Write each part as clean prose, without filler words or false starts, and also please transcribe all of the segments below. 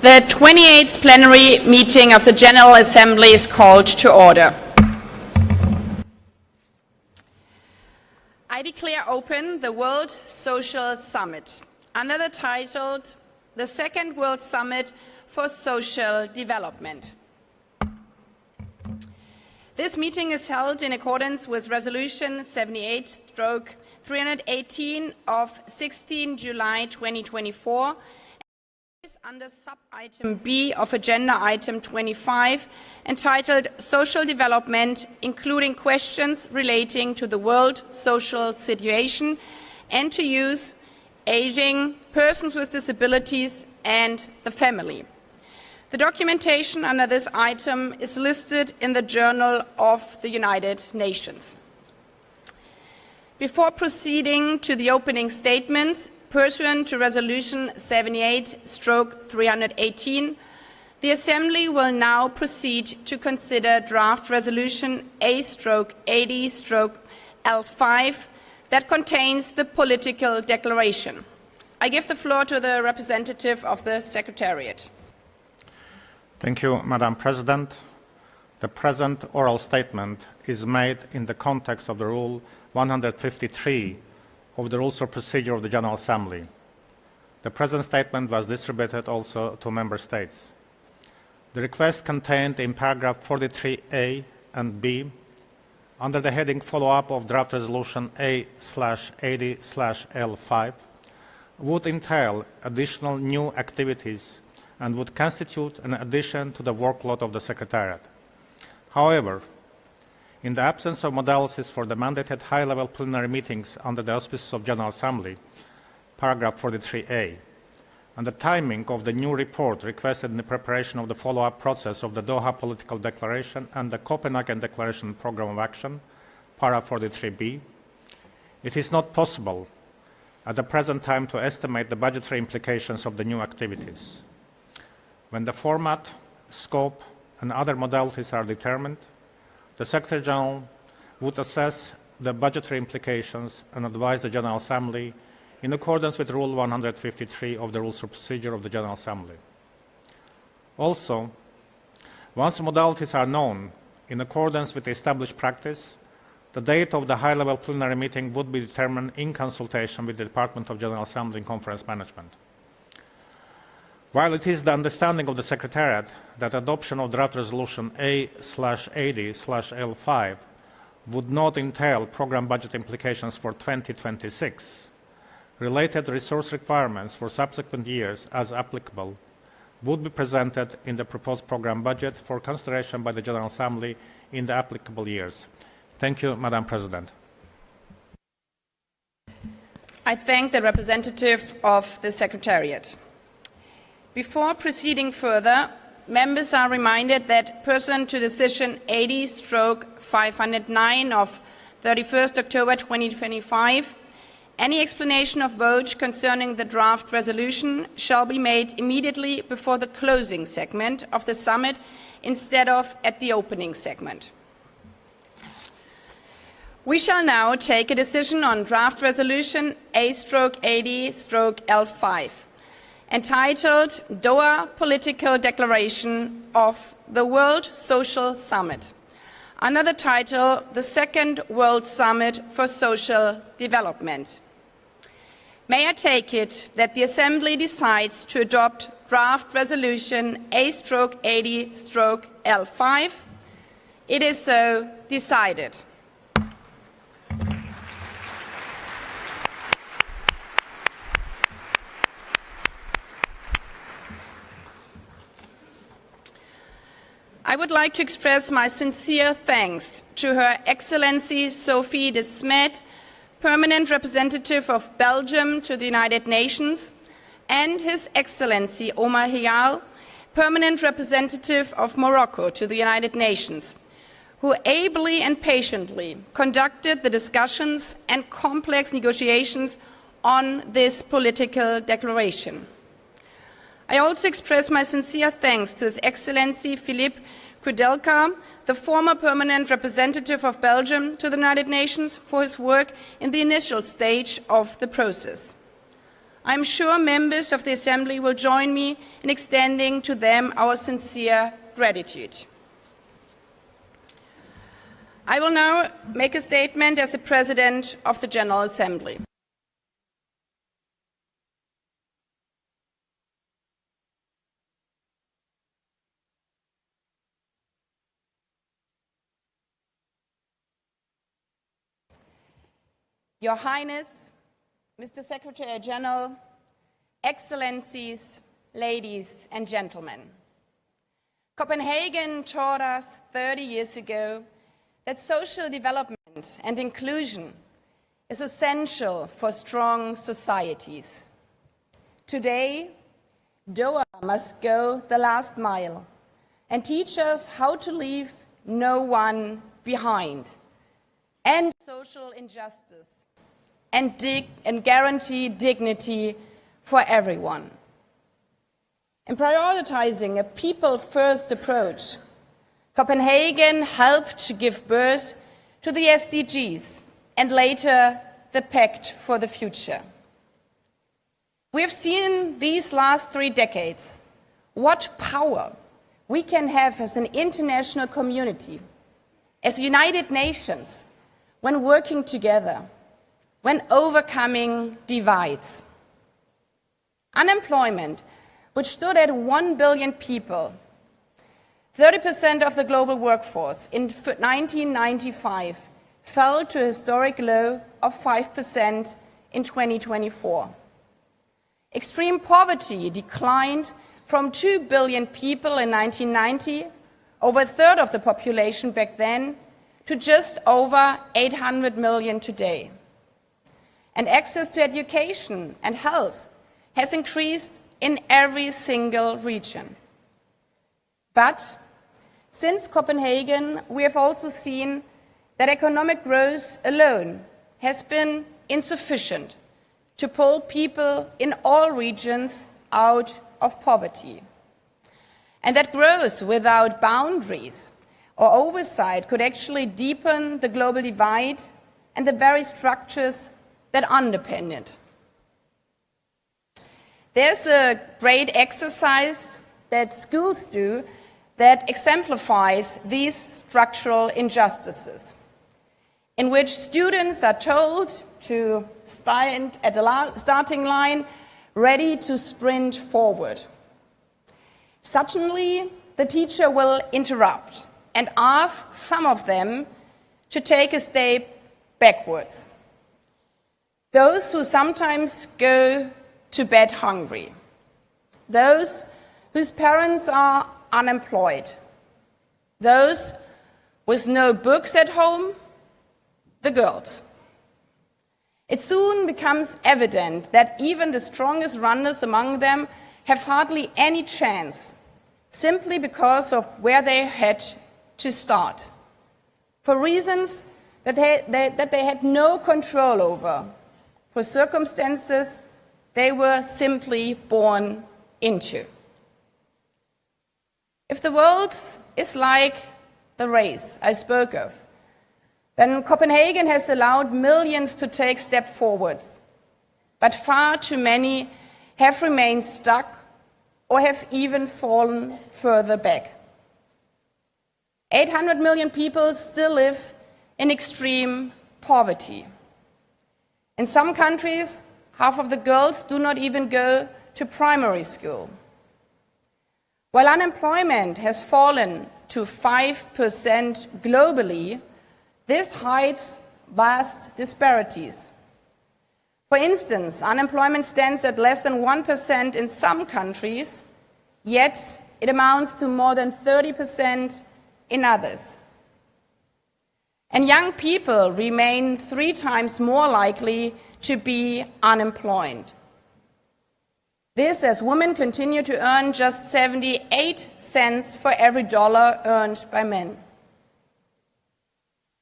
The 28th plenary meeting of the General Assembly is called to order. I declare open the World Social Summit under the title the Second World Summit for Social Development. This meeting is held in accordance with Resolution 78/318 of 16 July 2024 under sub-item B of Agenda Item 25, entitled Social Development, including questions relating to the world social situation and to youth, aging, persons with disabilities, and the family. The documentation under this item is listed in the Journal of the United Nations. Before proceeding to the opening statements, pursuant to Resolution 78/318, the Assembly will now proceed to consider draft Resolution A/80/L5 that contains the political declaration. I give the floor to the representative of the Secretariat. Thank you, Madam President. The present oral statement is made in the context of the Rule 153 of the Rules of Procedure of the General Assembly. The present statement was distributed also to Member States. The request contained in paragraph 43A and B under the heading Follow-up of Draft Resolution A/80/L5 would entail additional new activities and would constitute an addition to the workload of the Secretariat. However, in the absence of modalities for the mandated high-level plenary meetings under the auspices of General Assembly, paragraph 43A, and the timing of the new report requested in the preparation of the follow-up process of the Doha Political Declaration and the Copenhagen Declaration Programme of Action, paragraph 43B, it is not possible at the present time to estimate the budgetary implications of the new activities. When the format, scope, and other modalities are determined, the Secretary General would assess the budgetary implications and advise the General Assembly in accordance with Rule 153 of the Rules of Procedure of the General Assembly. Also, once the modalities are known, in accordance with the established practice, the date of the high-level plenary meeting would be determined in consultation with the Department of General Assembly and Conference Management. While it is the understanding of the Secretariat that adoption of draft resolution A/80/L5 would not entail program budget implications for 2026, related resource requirements for subsequent years, as applicable, would be presented in the proposed program budget for consideration by the General Assembly in the applicable years. Thank you, Madam President. I thank the representative of the Secretariat. Before proceeding further, members are reminded that pursuant to Decision 80/509 of 31st October 2025, any explanation of vote concerning the draft resolution shall be made immediately before the closing segment of the summit instead of at the opening segment. We shall now take a decision on draft resolution A/80/L5. entitled Doha Political Declaration of the World Social Summit, under the title The Second World Summit for Social Development. May I take it that the Assembly decides to adopt draft resolution A/80/L5? It is so decided. I would like to express my sincere thanks to Her Excellency Sophie de Smet, Permanent Representative of Belgium to the United Nations, and His Excellency Omar Hiyal, Permanent Representative of Morocco to the United Nations, who ably and patiently conducted the discussions and complex negotiations on this political declaration. I also express my sincere thanks to His Excellency Philippe Koudelka, the former permanent representative of Belgium to the United Nations, for his work in the initial stage of the process. I'm sure members of the Assembly will join me in extending to them our sincere gratitude. I will now make a statement as the President of the General Assembly. Your Highness, Mr. Secretary General, Excellencies, ladies and gentlemen. Copenhagen taught us 30 years ago that social development and inclusion is essential for strong societies. Today, Doha must go the last mile and teach us how to leave no one behind, end social injustice, and guarantee dignity for everyone. In prioritizing a people-first approach, Copenhagen helped to give birth to the SDGs and later the Pact for the Future. We have seen these last 3 decades what power we can have as an international community, as United Nations, when working together, when overcoming divides. Unemployment, which stood at 1 billion people, 30% of the global workforce in 1995, fell to a historic low of 5% in 2024. Extreme poverty declined from 2 billion people in 1990, over a third of the population back then, to just over 800 million today. And access to education and health has increased in every single region. But since Copenhagen, we have also seen that economic growth alone has been insufficient to pull people in all regions out of poverty. And that growth without boundaries or oversight could actually deepen the global divide and the very structures that underpin it. There's a great exercise that schools do that exemplifies these structural injustices, in which students are told to stand at the starting line, ready to sprint forward. Suddenly, the teacher will interrupt and ask some of them to take a step backwards. Those who sometimes go to bed hungry, those whose parents are unemployed, those with no books at home, the girls. It soon becomes evident that even the strongest runners among them have hardly any chance, simply because of where they had to start, for reasons that they had no control over, for circumstances they were simply born into. If the world is like the race I spoke of, then Copenhagen has allowed millions to take steps forward, but far too many have remained stuck or have even fallen further back. 800 million people still live in extreme poverty. In some countries, half of the girls do not even go to primary school. While unemployment has fallen to 5% globally, this hides vast disparities. For instance, unemployment stands at less than 1% in some countries, yet it amounts to more than 30% in others. And young people remain 3 times more likely to be unemployed. This as women continue to earn just 78 cents for every dollar earned by men.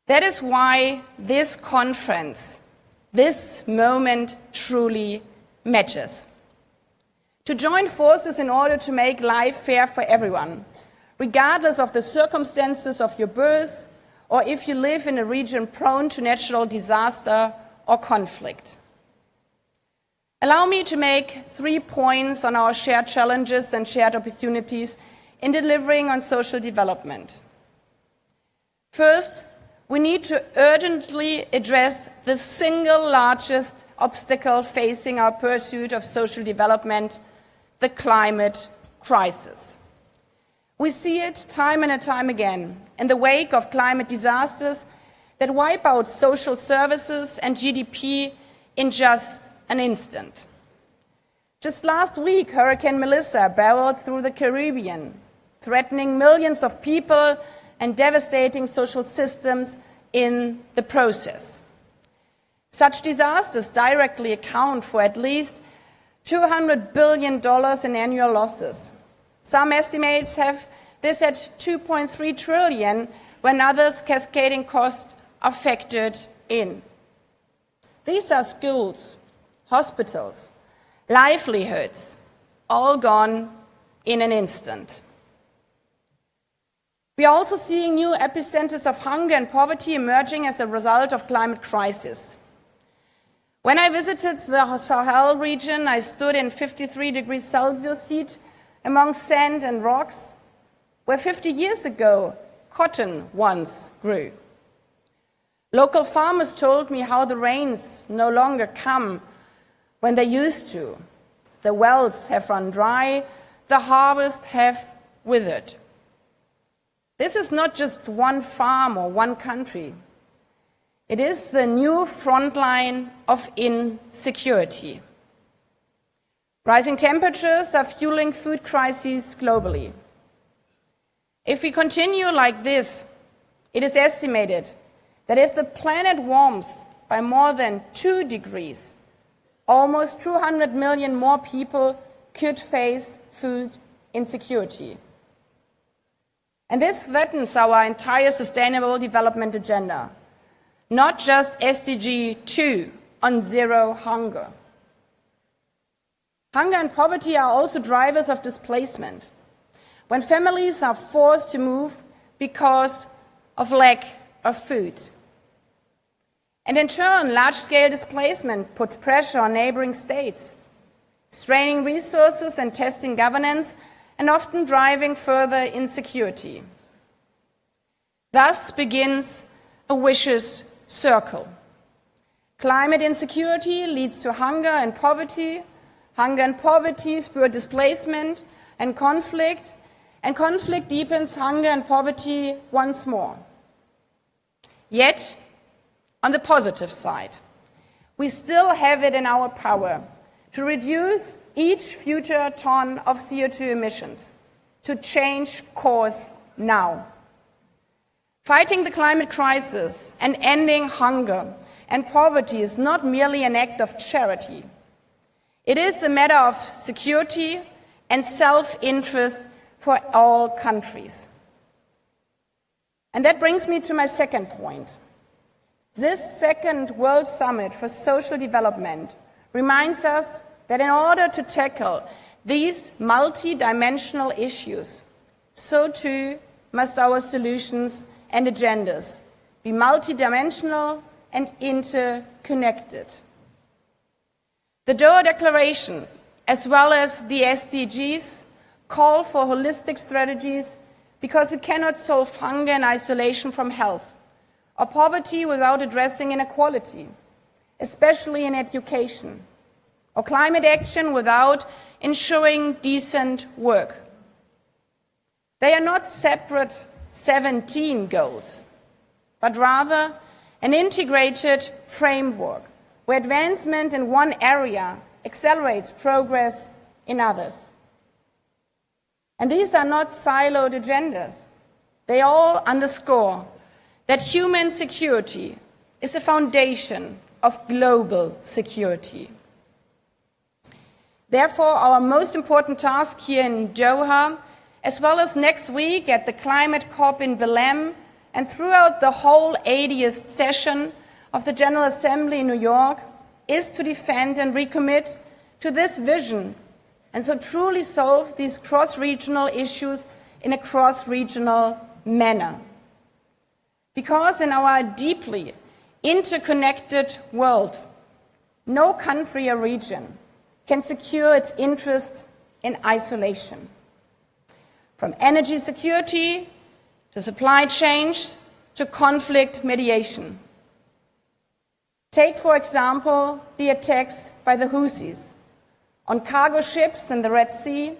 That is why this conference, this moment truly matters. To join forces in order to make life fair for everyone, regardless of the circumstances of your birth, or if you live in a region prone to natural disaster or conflict. Allow me to make 3 points on our shared challenges and shared opportunities in delivering on social development. First, we need to urgently address the single largest obstacle facing our pursuit of social development, the climate crisis. We see it time and time again in the wake of climate disasters that wipe out social services and GDP in just an instant. Just last week, Hurricane Melissa barreled through the Caribbean, threatening millions of people and devastating social systems in the process. Such disasters directly account for at least $200 billion in annual losses. Some estimates have this at $2.3 trillion, when others cascading costs are factored in. These are schools, hospitals, livelihoods, all gone in an instant. We are also seeing new epicenters of hunger and poverty emerging as a result of climate crisis. When I visited the Sahel region, I stood in 53 degrees Celsius heat among sand and rocks, where 50 years ago, cotton once grew. Local farmers told me how the rains no longer come when they used to. The wells have run dry, the harvests have withered. This is not just one farm or one country. It is the new frontline of insecurity. Rising temperatures are fueling food crises globally. If we continue like this, it is estimated that if the planet warms by more than 2 degrees, almost 200 million more people could face food insecurity. And this threatens our entire sustainable development agenda, not just SDG 2 on zero hunger. Hunger and poverty are also drivers of displacement. When families are forced to move because of lack of food. And in turn, large-scale displacement puts pressure on neighboring states, straining resources and testing governance, and often driving further insecurity. Thus begins a vicious circle. Climate insecurity leads to hunger and poverty spur displacement and conflict deepens hunger and poverty once more. Yet, on the positive side, we still have it in our power to reduce each future ton of CO2 emissions, to change course now. Fighting the climate crisis and ending hunger and poverty is not merely an act of charity. It is a matter of security and self-interest for all countries. And that brings me to my second point. This second World Summit for Social Development reminds us that in order to tackle these multi-dimensional issues, so too must our solutions and agendas be multi-dimensional and interconnected. The Doha Declaration, as well as the SDGs, call for holistic strategies because we cannot solve hunger in isolation from health, or poverty without addressing inequality, especially in education, or climate action without ensuring decent work. They are not separate 17 goals, but rather an integrated framework where advancement in one area accelerates progress in others. And these are not siloed agendas. They all underscore that human security is the foundation of global security. Therefore, our most important task here in Doha, as well as next week at the Climate COP in Belém, and throughout the whole 80th session of the General Assembly in New York, is to defend and recommit to this vision, and so truly solve these cross-regional issues in a cross-regional manner. Because in our deeply interconnected world, no country or region can secure its interest in isolation. From energy security to supply chains to conflict mediation. Take, for example, the attacks by the Houthis on cargo ships in the Red Sea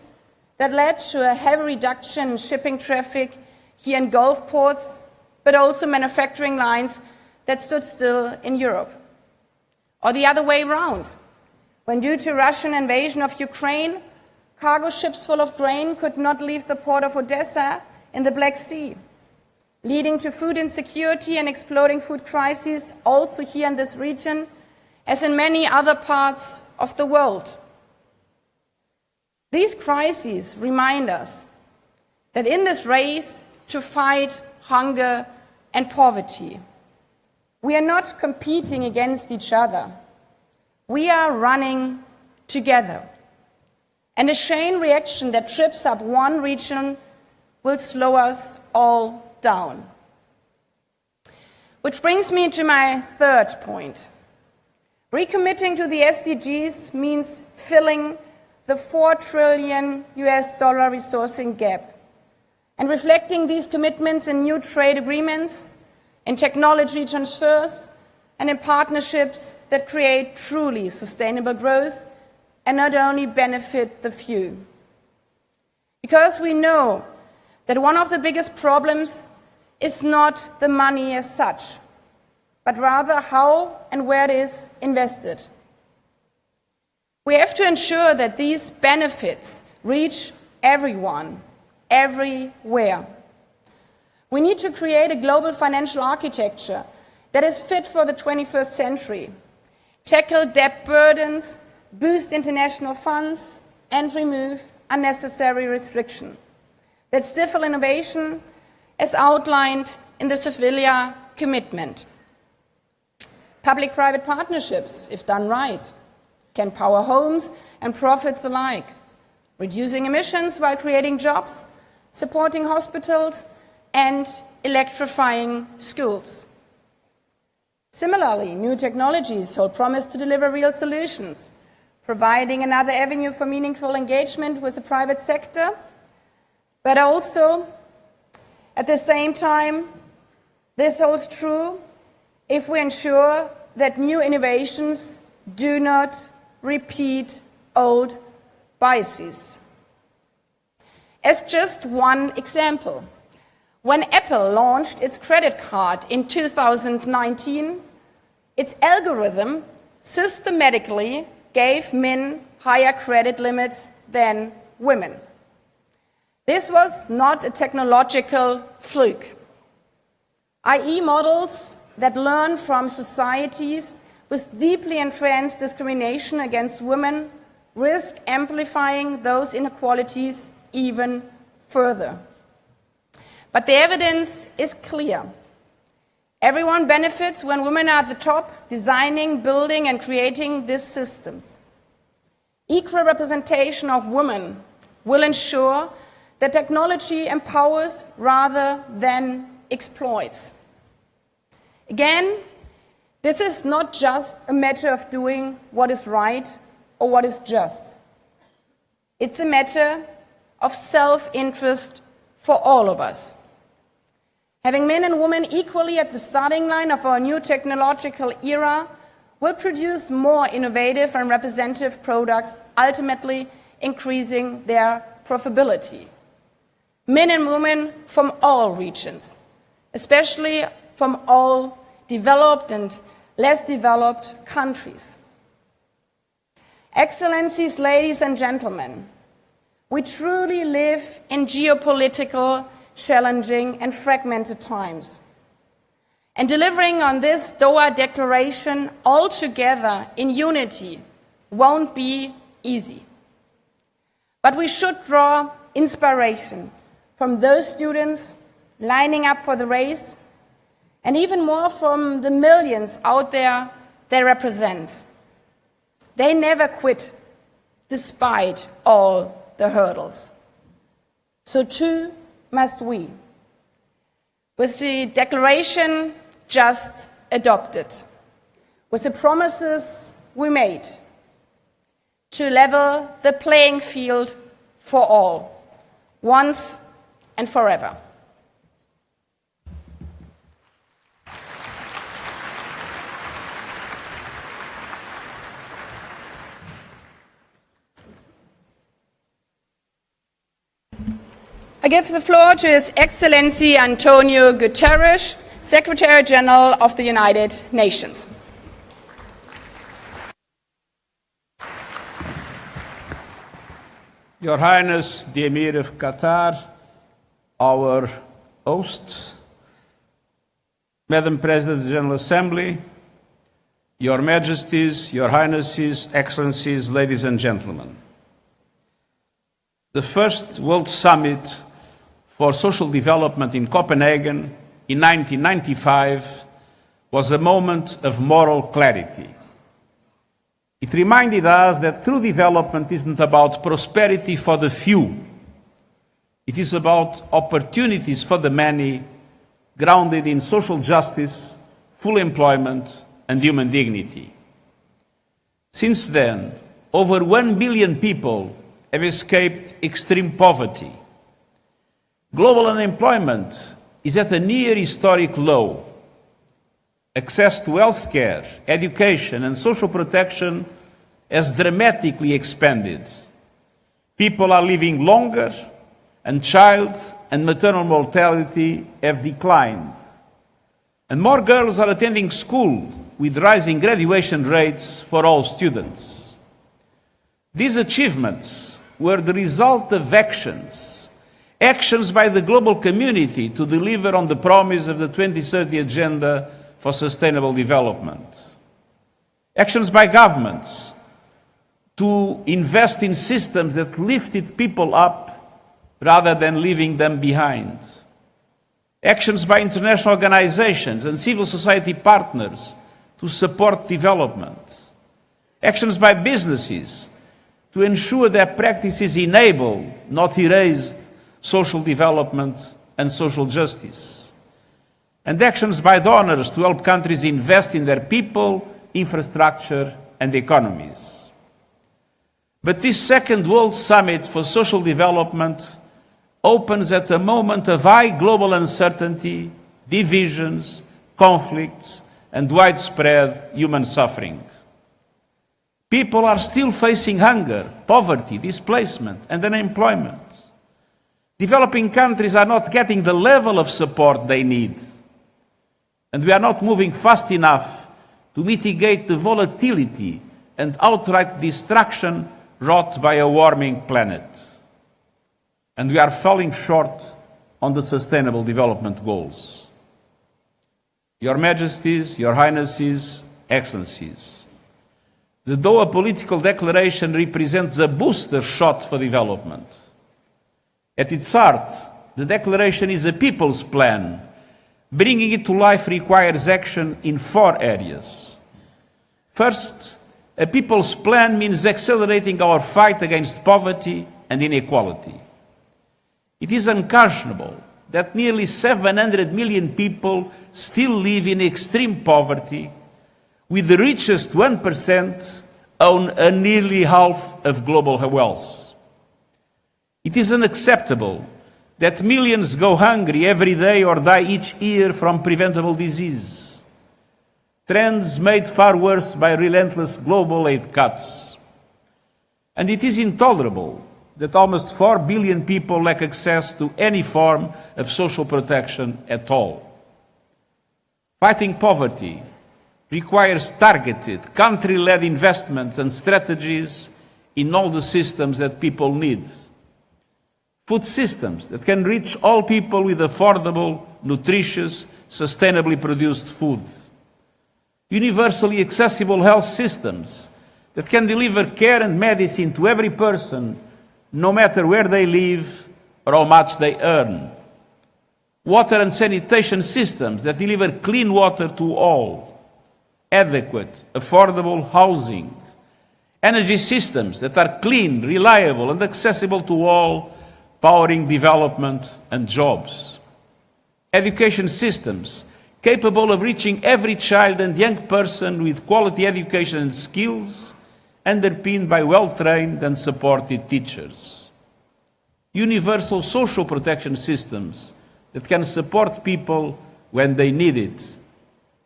that led to a heavy reduction in shipping traffic here in Gulf ports, but also manufacturing lines that stood still in Europe. Or the other way around, when due to Russian invasion of Ukraine, cargo ships full of grain could not leave the port of Odessa in the Black Sea, leading to food insecurity and exploding food crises also here in this region, as in many other parts of the world. These crises remind us that in this race to fight hunger and poverty, we are not competing against each other. We are running together. And a chain reaction that trips up one region will slow us all down. Which brings me to my third point. Recommitting to the SDGs means filling the $4 trillion resourcing gap and reflecting these commitments in new trade agreements, in technology transfers, and in partnerships that create truly sustainable growth and not only benefit the few. Because we know that one of the biggest problems is not the money as such, but rather how and where it is invested. We have to ensure that these benefits reach everyone, everywhere. We need to create a global financial architecture that is fit for the 21st century, tackle debt burdens, boost international funds, and remove unnecessary restriction that stifle innovation as outlined in the Sevilla commitment. Public-private partnerships, if done right, can power homes and profits alike, reducing emissions while creating jobs, supporting hospitals, and electrifying schools. Similarly, new technologies hold promise to deliver real solutions, providing another avenue for meaningful engagement with the private sector, but also, at the same time, this holds true if we ensure that new innovations do not repeat old biases. As just one example, when Apple launched its credit card in 2019, its algorithm systematically gave men higher credit limits than women. This was not a technological fluke. i.e. models that learn from societies with deeply entrenched discrimination against women risk amplifying those inequalities even further. But the evidence is clear. Everyone benefits when women are at the top, designing, building, and creating these systems. Equal representation of women will ensure that technology empowers rather than exploits. Again, this is not just a matter of doing what is right or what is just. It's a matter of self-interest for all of us. Having men and women equally at the starting line of our new technological era will produce more innovative and representative products, ultimately increasing their profitability. Men and women from all regions, especially from all developed and less developed countries. Excellencies, ladies and gentlemen, we truly live in geopolitical, challenging and fragmented times. And delivering on this Doha Declaration all together in unity won't be easy. But we should draw inspiration from those students lining up for the race, and even more from the millions out there they represent. They never quit, despite all the hurdles. So too must we. With the declaration just adopted, with the promises we made, to level the playing field for all, once and forever. I give the floor to His Excellency Antonio Guterres, Secretary General of the United Nations. Your Highness, the Emir of Qatar, our host, Madam President of the General Assembly, Your Majesties, Your Highnesses, Excellencies, ladies and gentlemen. The first World Summit for Social Development in Copenhagen in 1995 was a moment of moral clarity. It reminded us that true development isn't about prosperity for the few. It is about opportunities for the many, grounded in social justice, full employment, and human dignity. Since then, over 1 billion people have escaped extreme poverty. Global unemployment is at a near historic low. Access to health care, education, and social protection has dramatically expanded. People are living longer, and child and maternal mortality have declined. And more girls are attending school, with rising graduation rates for all students. These achievements were the result of actions by the global community to deliver on the promise of the 2030 Agenda for Sustainable Development. Actions by governments to invest in systems that lifted people up rather than leaving them behind. Actions by international organizations and civil society partners to support development. Actions by businesses to ensure that practices enabled, not erased, social development and social justice. And actions by donors to help countries invest in their people, infrastructure, and economies. But this second World Summit for Social Development opens at a moment of high global uncertainty, divisions, conflicts, and widespread human suffering. People are still facing hunger, poverty, displacement, and unemployment. Developing countries are not getting the level of support they need. And we are not moving fast enough to mitigate the volatility and outright destruction wrought by a warming planet. And we are falling short on the Sustainable Development Goals. Your Majesties, Your Highnesses, Excellencies, the Doha Political Declaration represents a booster shot for development. At its heart, the declaration is a people's plan. Bringing it to life requires action in 4 areas. First, a people's plan means accelerating our fight against poverty and inequality. It is unconscionable that nearly 700 million people still live in extreme poverty, with the richest 1% own nearly half of global wealth. It is unacceptable that millions go hungry every day or die each year from preventable disease. Trends made far worse by relentless global aid cuts. And it is intolerable that almost 4 billion people lack access to any form of social protection at all. Fighting poverty requires targeted, country-led investments and strategies in all the systems that people need. Food systems that can reach all people with affordable, nutritious, sustainably produced food. Universally accessible health systems that can deliver care and medicine to every person, no matter where they live or how much they earn. Water and sanitation systems that deliver clean water to all. Adequate, affordable housing. Energy systems that are clean, reliable, and accessible to all, powering development and jobs. Education systems capable of reaching every child and young person with quality education and skills, underpinned by well-trained and supported teachers. Universal social protection systems that can support people when they need it,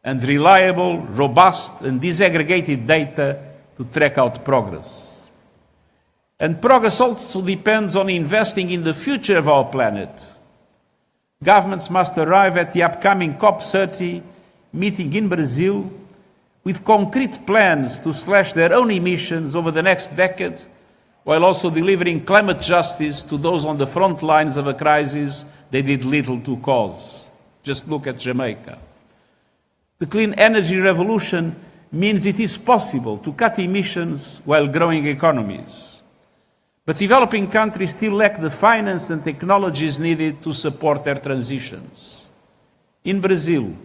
and reliable, robust and disaggregated data to track out progress. And progress also depends on investing in the future of our planet. Governments must arrive at the upcoming COP30 meeting in Brazil with concrete plans to slash their own emissions over the next decade, while also delivering climate justice to those on the front lines of a crisis they did little to cause. Just look at Jamaica. The clean energy revolution means it is possible to cut emissions while growing economies. But developing countries still lack the finance and technologies needed to support their transitions. In Brazil,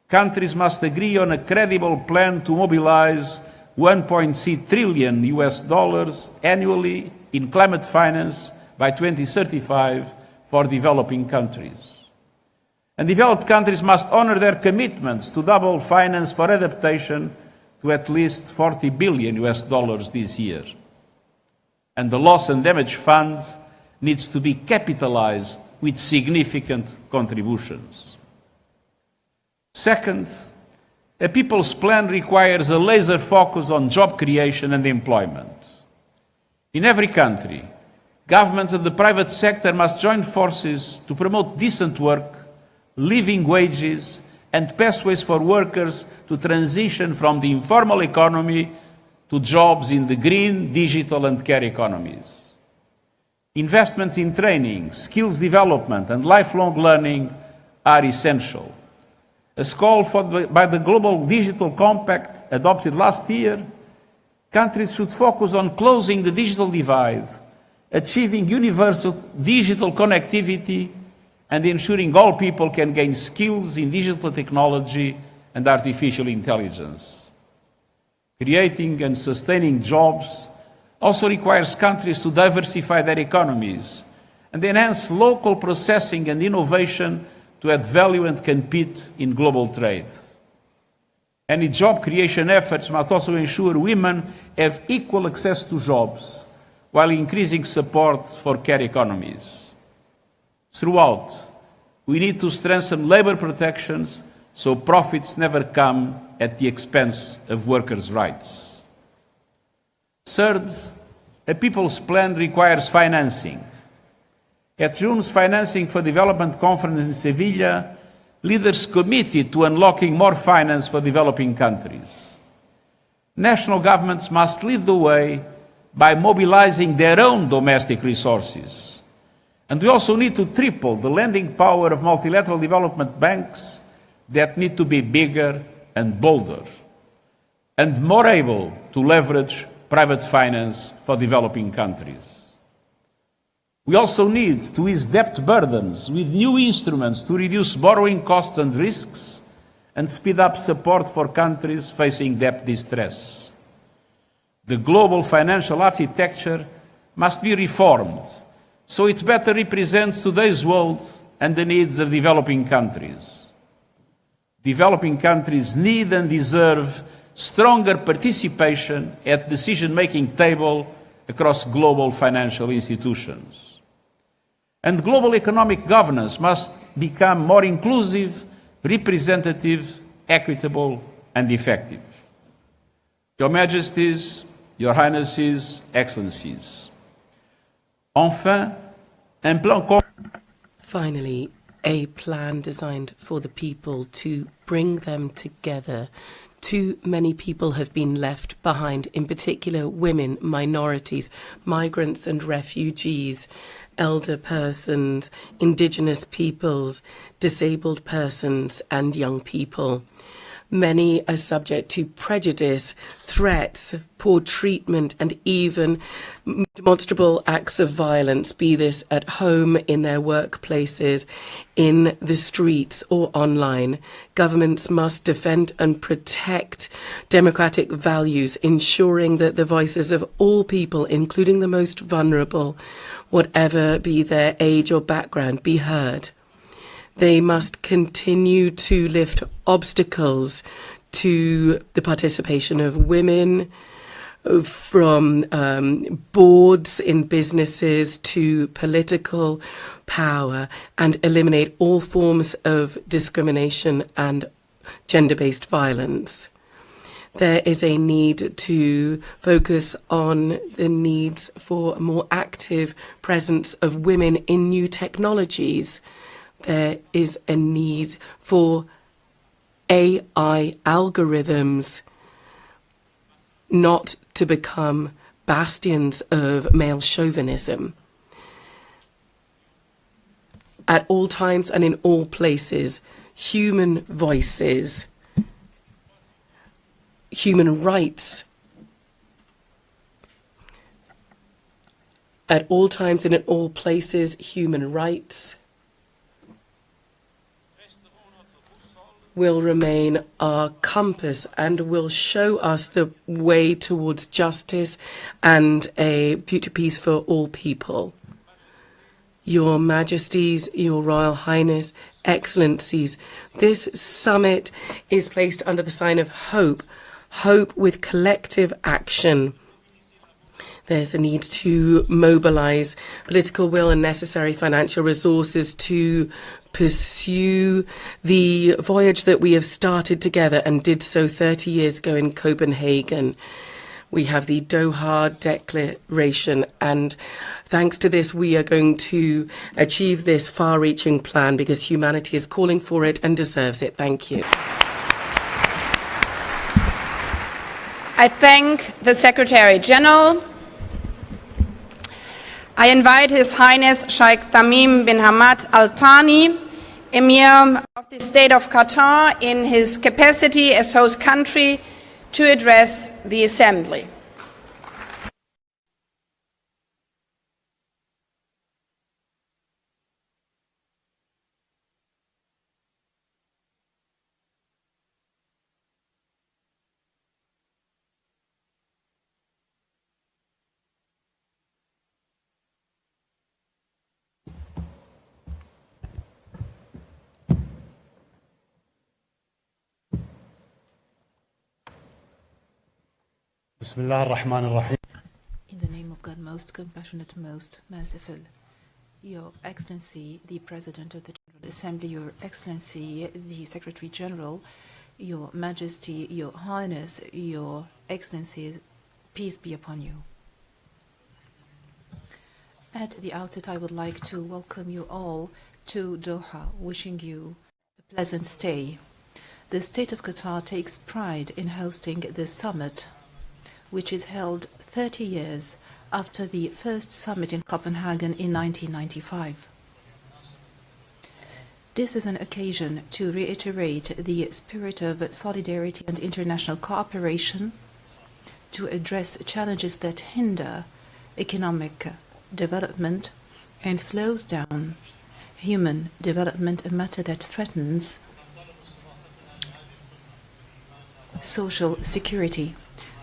countries must agree on a credible plan to mobilize $1.6 trillion annually in climate finance by 2035 for developing countries. And developed countries must honor their commitments to double finance for adaptation to at least $40 billion this year. And the Loss and Damage Fund needs to be capitalized with significant contributions. Second, a people's plan requires a laser focus on job creation and employment. In every country, governments and the private sector must join forces to promote decent work, living wages, and pathways for workers to transition from the informal economy to jobs in the green, digital, and care economies. Investments in training, skills development, and lifelong learning are essential. As called for by the Global Digital Compact adopted last year, countries should focus on closing the digital divide, achieving universal digital connectivity, and ensuring all people can gain skills in digital technology and artificial intelligence. Creating and sustaining jobs also requires countries to diversify their economies and enhance local processing and innovation to add value and compete in global trade. Any job creation efforts must also ensure women have equal access to jobs while increasing support for care economies. Throughout, we need to strengthen labor protections so profits never come at the expense of workers' rights. Third, a people's plan requires financing. At June's Financing for Development Conference in Sevilla, leaders committed to unlocking more finance for developing countries. National governments must lead the way by mobilizing their own domestic resources. And we also need to triple the lending power of multilateral development banks that need to be bigger and bolder, and more able to leverage private finance for developing countries. We also need to ease debt burdens with new instruments to reduce borrowing costs and risks and speed up support for countries facing debt distress. The global financial architecture must be reformed so it better represents today's world and the needs of developing countries. Developing countries need and deserve stronger participation at the decision-making table across global financial institutions. And global economic governance must become more inclusive, representative, equitable, and effective. Your Majesties, Your Highnesses, Excellencies. Enfin, un plan. Finally, a plan designed for the people to bring them together. Too many people have been left behind, in particular women, minorities, migrants and refugees, elder persons, indigenous peoples, disabled persons and young people. Many are subject to prejudice, threats, poor treatment, and even demonstrable acts of violence, be this at home, in their workplaces, in the streets, or online. Governments must defend and protect democratic values, ensuring that the voices of all people, including the most vulnerable, whatever be their age or background, be heard. They must continue to lift obstacles to the participation of women, from boards in businesses to political power, and eliminate all forms of discrimination and gender-based violence. There is a need to focus on the needs for a more active presence of women in new technologies. There is a need for AI algorithms not to become bastions of male chauvinism. At all times and in all places, human voices, human rights, at all times and in all places, human rights will remain our compass and will show us the way towards justice and a future peace for all people. Your Majesties, Your Royal Highness, Excellencies, this summit is placed under the sign of hope, hope with collective action. There's a need to mobilize political will and necessary financial resources to pursue the voyage that we have started together and did so 30 years ago in Copenhagen. We have the Doha Declaration, and thanks to this, we are going to achieve this far-reaching plan because humanity is calling for it and deserves it. Thank you. I thank the Secretary General. I invite His Highness Sheikh Tamim bin Hamad Al Thani, Emir of the State of Qatar, in his capacity as host country, to address the Assembly. In the name of God, most compassionate, most merciful, Your Excellency, the President of the General Assembly, Your Excellency, the Secretary General, Your Majesty, Your Highness, Your Excellencies, peace be upon you. At the outset, I would like to welcome you all to Doha, wishing you a pleasant stay. The State of Qatar takes pride in hosting this summit, which is held 30 years after the first summit in Copenhagen in 1995. This is an occasion to reiterate the spirit of solidarity and international cooperation, to address challenges that hinder economic development and slows down human development, a matter that threatens social security.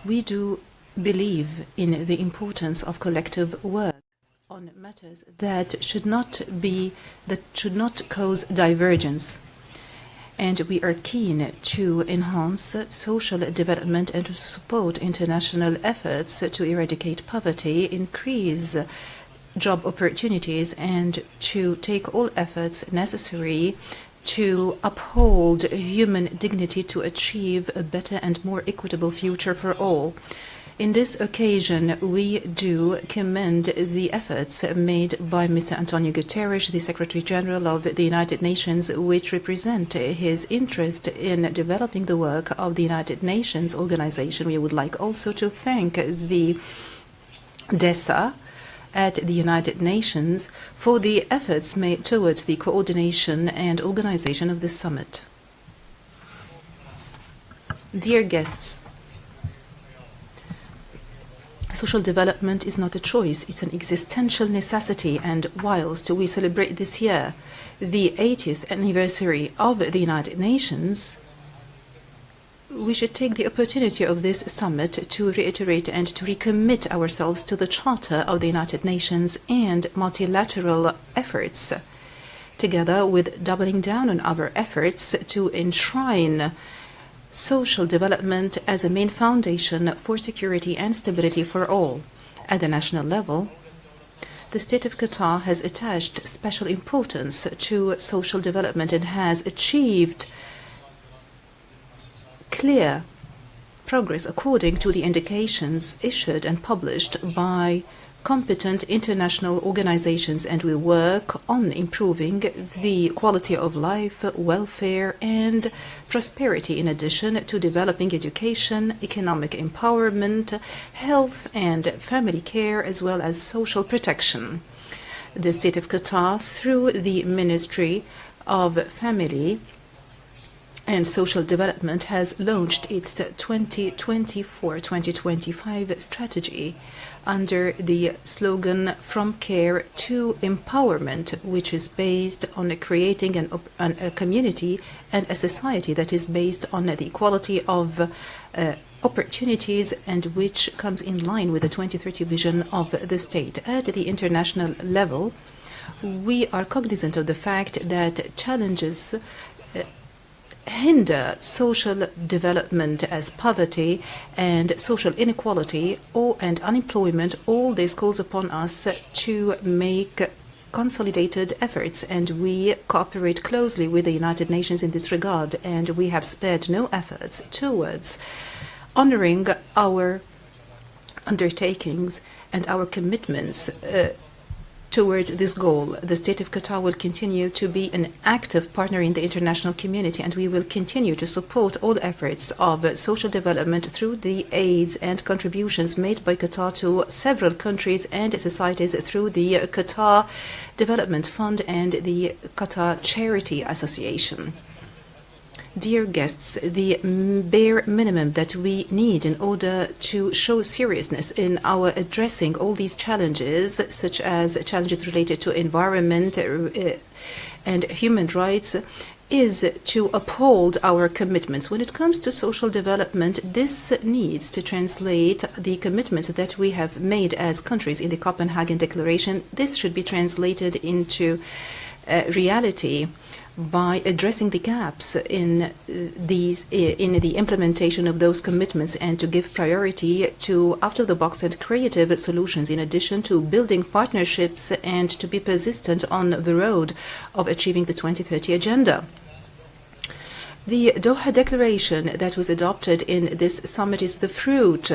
We do believe in the importance of collective work on matters that should not cause divergence. And we are keen to enhance social development and to support international efforts to eradicate poverty, increase job opportunities, and to take all efforts necessary to uphold human dignity to achieve a better and more equitable future for all. In this occasion, we do commend the efforts made by Mr. Antonio Guterres, the Secretary General of the United Nations, which represent his interest in developing the work of the United Nations organization. We would like also to thank the DESA at the United Nations for the efforts made towards the coordination and organization of this summit. Dear guests, social development is not a choice, it's an existential necessity, and whilst we celebrate this year the 80th anniversary of the United Nations, we should take the opportunity of this summit to reiterate and to recommit ourselves to the Charter of the United Nations and multilateral efforts, together with doubling down on our efforts to enshrine social development as a main foundation for security and stability for all. At the national level, the state of Qatar has attached special importance to social development and has achieved clear progress according to the indications issued and published by competent international organizations, and we work on improving the quality of life, welfare, and prosperity, in addition to developing education, economic empowerment, health and family care, as well as social protection. The state of Qatar, through the Ministry of Family and Social Development, has launched its 2024-2025 strategy under the slogan "From Care to Empowerment," which is based on creating a community and a society that is based on the equality of opportunities, and which comes in line with the 2030 vision of the state. At the international level, we are cognizant of the fact that challenges hinder social development, as poverty and social inequality and unemployment. All this calls upon us to make consolidated efforts, and we cooperate closely with the United Nations in this regard, and we have spared no efforts towards honoring our undertakings and our commitments towards this goal. The state of Qatar will continue to be an active partner in the international community, and we will continue to support all efforts of social development through the aids and contributions made by Qatar to several countries and societies through the Qatar Development Fund and the Qatar Charity Association. Dear guests, the bare minimum that we need in order to show seriousness in our addressing all these challenges, such as challenges related to environment and human rights, is to uphold our commitments. When it comes to social development, this needs to translate the commitments that we have made as countries in the Copenhagen Declaration. This should be translated into reality by addressing the gaps in the implementation of those commitments, and to give priority to out-of-the-box and creative solutions, in addition to building partnerships and to be persistent on the road of achieving the 2030 agenda. The Doha Declaration that was adopted in this summit is the fruit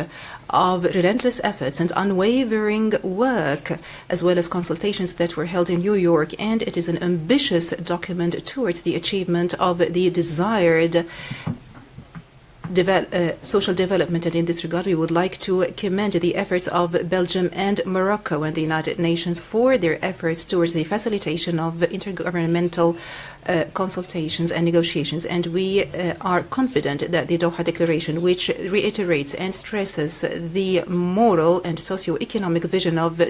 of relentless efforts and unwavering work, as well as consultations that were held in New York, and it is an ambitious document towards the achievement of the desired social development. And in this regard, we would like to commend the efforts of Belgium and Morocco and the United Nations for their efforts towards the facilitation of intergovernmental consultations and negotiations. And we are confident that the Doha Declaration, which reiterates and stresses the moral and socio-economic vision of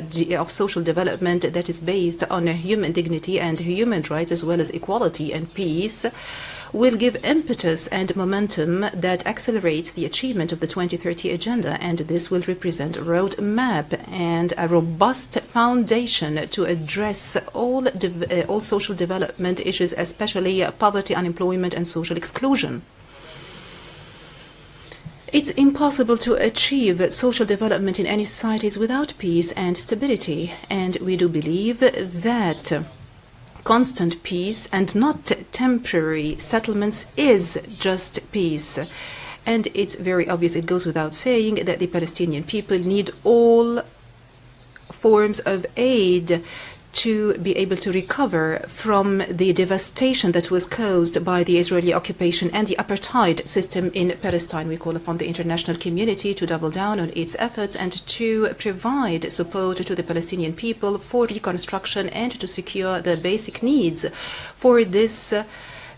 social development that is based on human dignity and human rights, as well as equality and peace, will give impetus and momentum that accelerates the achievement of the 2030 agenda, and this will represent a roadmap and a robust foundation to address all social development issues, especially poverty, unemployment, and social exclusion. It's impossible to achieve social development in any societies without peace and stability, and we do believe that constant peace and not temporary settlements is just peace. And it's very obvious, it goes without saying, that the Palestinian people need all forms of aid to be able to recover from the devastation that was caused by the Israeli occupation and the apartheid system in Palestine. We call upon the international community to double down on its efforts and to provide support to the Palestinian people for reconstruction and to secure the basic needs for this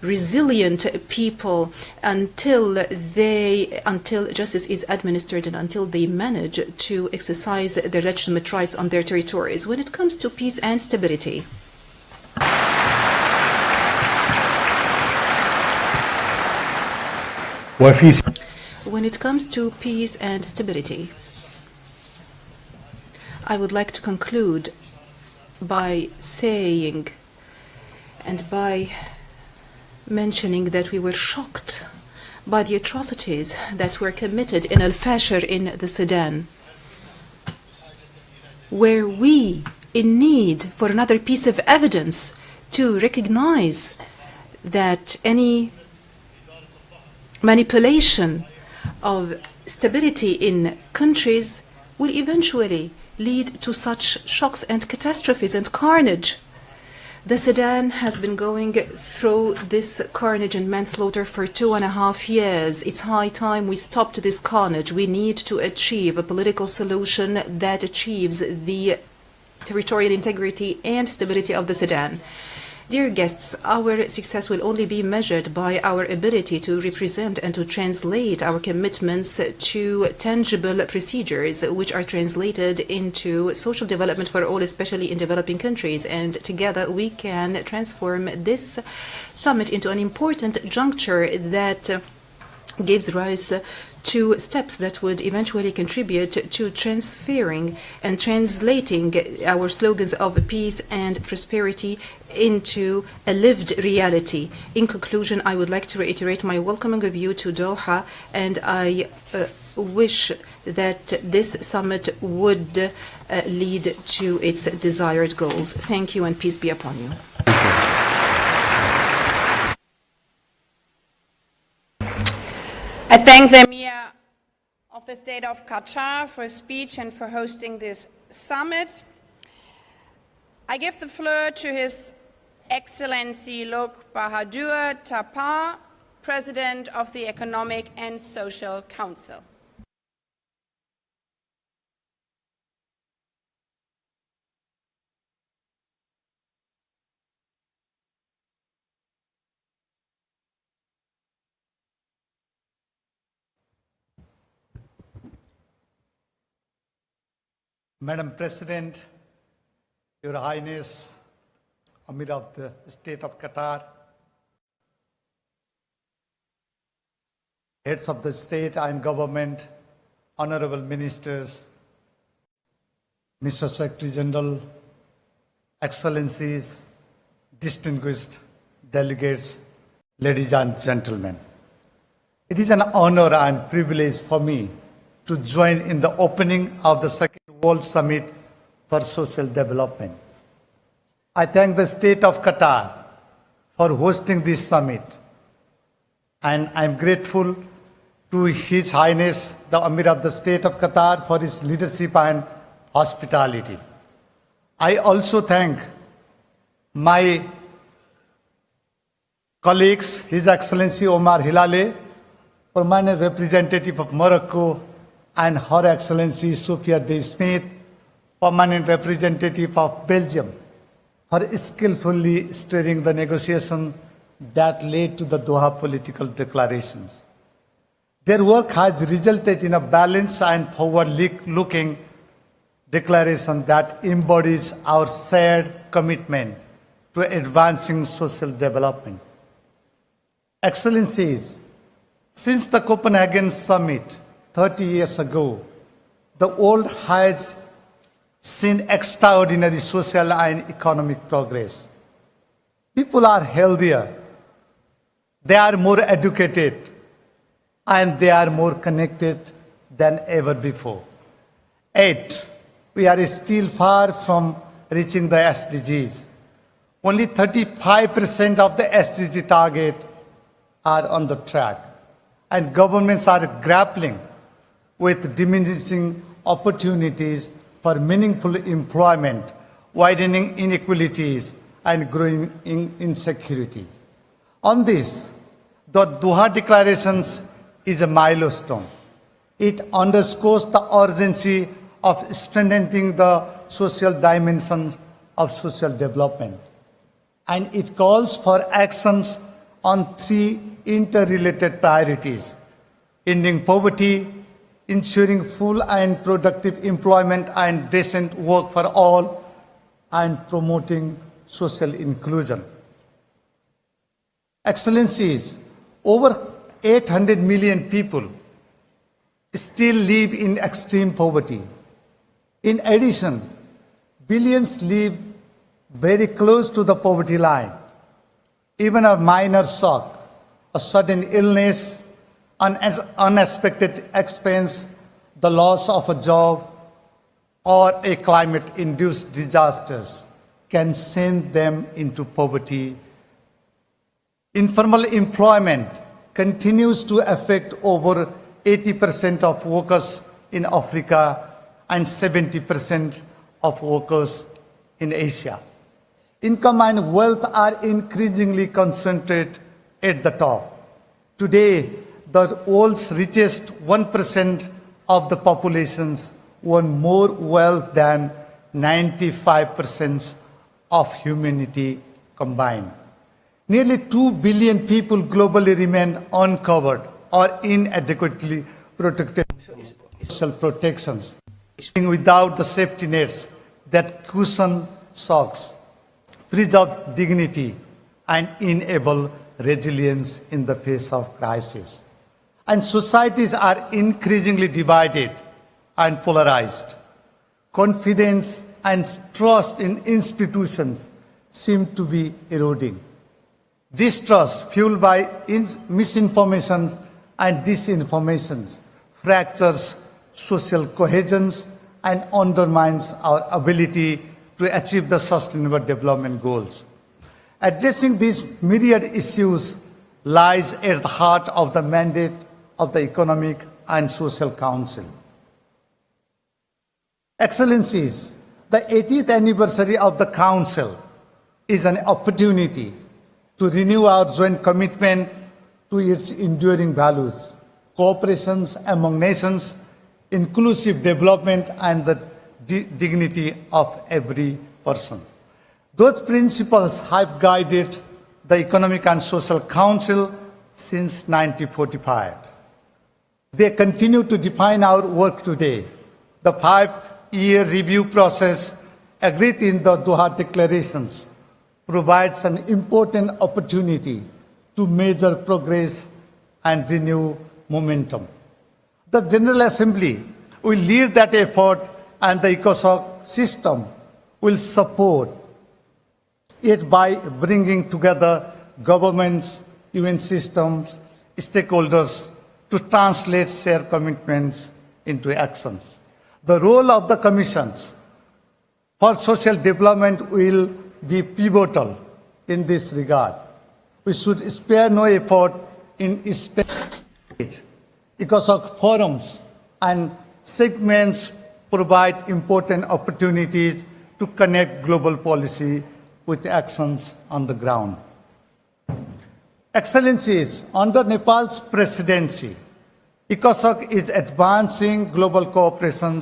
resilient people until justice is administered and until they manage to exercise their legitimate rights on their territories. When it comes to peace and stability, when it comes to peace and stability, I would like to conclude by saying and by mentioning that we were shocked by the atrocities that were committed in Al-Fashir in the Sudan. Were we in need for another piece of evidence to recognize that any manipulation of stability in countries will eventually lead to such shocks and catastrophes and carnage? The Sudan has been going through this carnage and manslaughter for 2.5 years. It's high time we stopped this carnage. We need to achieve a political solution that achieves the territorial integrity and stability of the Sudan. Dear guests, our success will only be measured by our ability to represent and to translate our commitments to tangible procedures which are translated into social development for all, especially in developing countries. And together we can transform this summit into an important juncture that gives rise to steps that would eventually contribute to transferring and translating our slogans of peace and prosperity into a lived reality. In conclusion, I would like to reiterate my welcoming of you to Doha, and I wish that this summit would lead to its desired goals. Thank you, and peace be upon you. I thank the Emir of the State of Qatar for his speech and for hosting this summit. I give the floor to His Excellency Lok Bahadur Tapar, President of the Economic and Social Council. Madam President, Your Highness, Amir of the State of Qatar, heads of the state and government, honorable ministers, Mr. Secretary General, Excellencies, distinguished delegates, ladies and gentlemen. It is an honor and privilege for me to join in the opening of the Second World Summit for Social Development. I thank the State of Qatar for hosting this summit, and I am grateful to His Highness, the Amir of the State of Qatar, for his leadership and hospitality. I also thank my colleagues, His Excellency Omar Hilale, permanent representative of Morocco, and Her Excellency Sophia De Smith, permanent representative of Belgium, for skillfully steering the negotiation that led to the Doha political declarations. Their work has resulted in a balanced and forward-looking declaration that embodies our shared commitment to advancing social development. Excellencies, since the Copenhagen Summit 30 years ago, the world has seen extraordinary social and economic progress. People are healthier, they are more educated, and they are more connected than ever before. Yet, we are still far from reaching the SDGs. Only 35% of the SDG target are on the track, and governments are grappling with diminishing opportunities for meaningful employment, widening inequalities, and growing insecurities. On this, the Doha Declarations is a milestone. It underscores the urgency of strengthening the social dimensions of social development. And it calls for actions on 3 interrelated priorities: ending poverty, ensuring full and productive employment and decent work for all, and promoting social inclusion. Excellencies, over 800 million people still live in extreme poverty. In addition, billions live very close to the poverty line. Even a minor shock, a sudden illness, unexpected expense, the loss of a job, or a climate-induced disasters can send them into poverty. Informal employment continues to affect over 80% of workers in Africa and 70% of workers in Asia. Income and wealth are increasingly concentrated at the top. Today, the world's richest 1% of the populations own more wealth than 95% of humanity combined. Nearly 2 billion people globally remain uncovered or inadequately protected by social protections, without the safety nets that cushion shocks, preserve dignity, and enable resilience in the face of crisis. And societies are increasingly divided and polarized. Confidence and trust in institutions seem to be eroding. Distrust fueled by misinformation and disinformation fractures social cohesion and undermines our ability to achieve the Sustainable Development Goals. Addressing these myriad issues lies at the heart of the mandate of the Economic and Social Council. Excellencies, the 80th anniversary of the Council is an opportunity to renew our joint commitment to its enduring values, cooperation among nations, inclusive development, and the dignity of every person. Those principles have guided the Economic and Social Council since 1945. They continue to define our work today. The 5-year review process agreed in the Doha declarations provides an important opportunity to measure progress and renew momentum. The General Assembly will lead that effort, and the ECOSOC system will support it by bringing together governments, UN systems, stakeholders to translate shared commitments into actions. The role of the commissions for social development will be pivotal in this regard. We should spare no effort in establishing ECOSOC forums and segments provide important opportunities to connect global policy with actions on the ground. Excellencies, under Nepal's presidency, ECOSOC is advancing global cooperation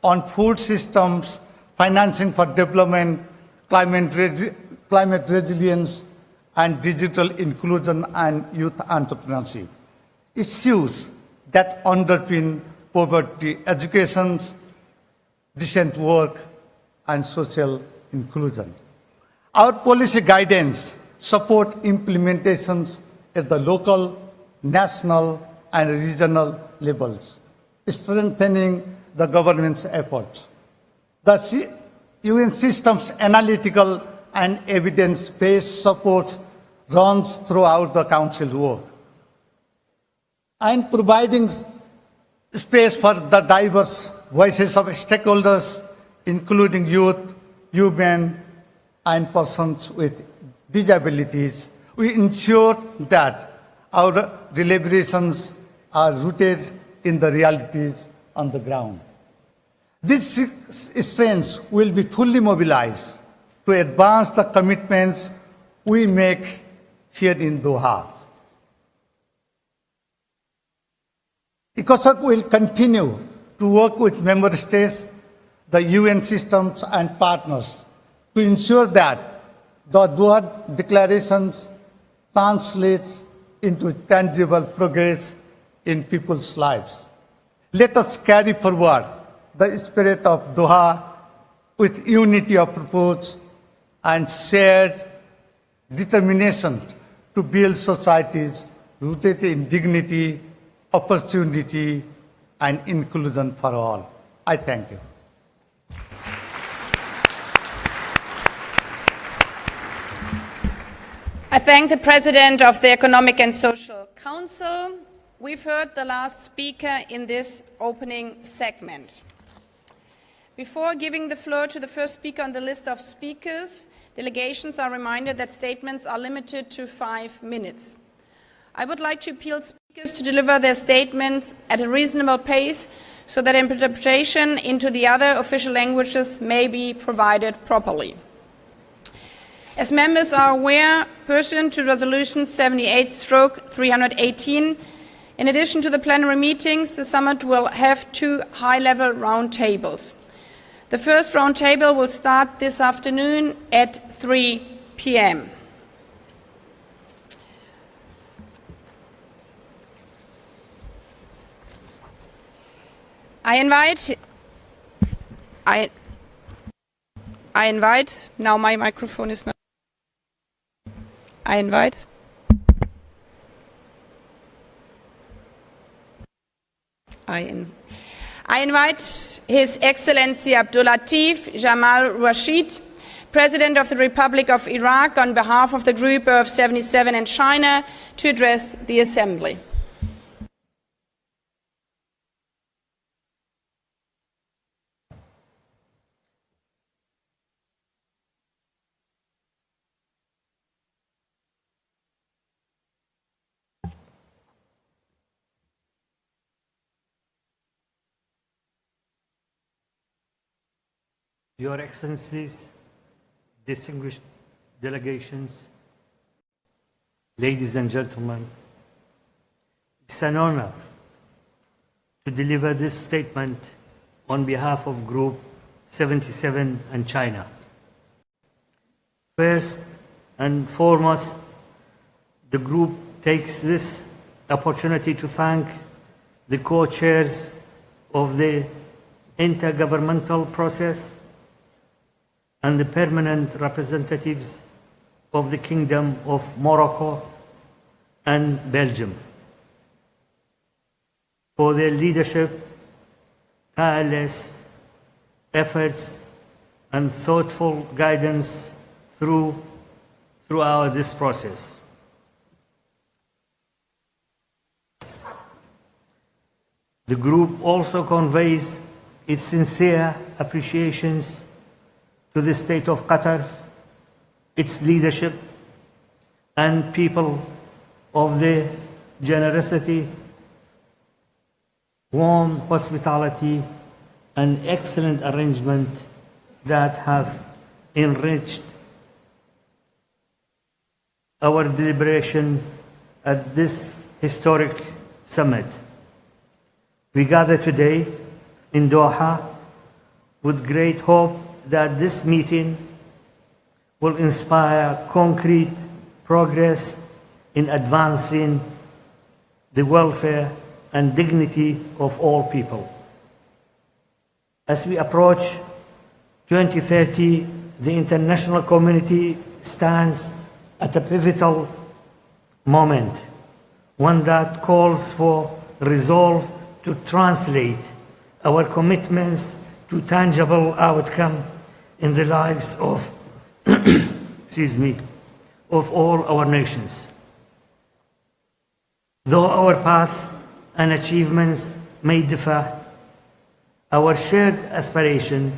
on food systems, financing for development, climate resilience, and digital inclusion and youth entrepreneurship. Issues that underpin poverty, education, decent work, and social inclusion. Our policy guidance support implementations at the local, national, and regional levels, strengthening the government's efforts. The UN system's analytical and evidence-based support runs throughout the Council's work, and providing space for the diverse voices of stakeholders, including youth, women, and persons with disabilities. We ensure that our deliberations are rooted in the realities on the ground. These strengths will be fully mobilized to advance the commitments we make here in Doha. ECOSOC will continue to work with member states, the UN systems, and partners to ensure that the Doha declarations translate into tangible progress in people's lives. Let us carry forward the spirit of Doha with unity of purpose and shared determination to build societies rooted in dignity, opportunity, and inclusion for all. I thank you. I thank the President of the Economic and Social Council, We've heard the last speaker in this opening segment. Before giving the floor to the first speaker on the list of speakers, delegations are reminded that statements are limited to 5 minutes. I would like to appeal speakers to deliver their statements at a reasonable pace so that interpretation into the other official languages may be provided properly. As members are aware, pursuant to Resolution 78/318, in addition to the plenary meetings, the summit will have 2 high-level roundtables. The first roundtable will start this afternoon at 3 p.m. I invite, now my microphone is not, I invite His Excellency Abdul Latif Jamal Rashid, President of the Republic of Iraq, on behalf of the Group of 77 and China, to address the Assembly. Your Excellencies, distinguished delegations, ladies and gentlemen, it's an honor to deliver this statement on behalf of Group 77 and China. First and foremost, the group takes this opportunity to thank the co-chairs of the intergovernmental process and the permanent representatives of the Kingdom of Morocco and Belgium for their leadership, tireless efforts, and thoughtful guidance throughout this process. The group also conveys its sincere appreciations to the State of Qatar, its leadership, and people of the generosity, warm hospitality, and excellent arrangement that have enriched our deliberation at this historic summit. We gather today in Doha with great hope that this meeting will inspire concrete progress in advancing the welfare and dignity of all people. As we approach 2030, the international community stands at a pivotal moment, one that calls for resolve to translate our commitments to tangible outcome in the lives of of all our nations. Though our path and achievements may differ, our shared aspiration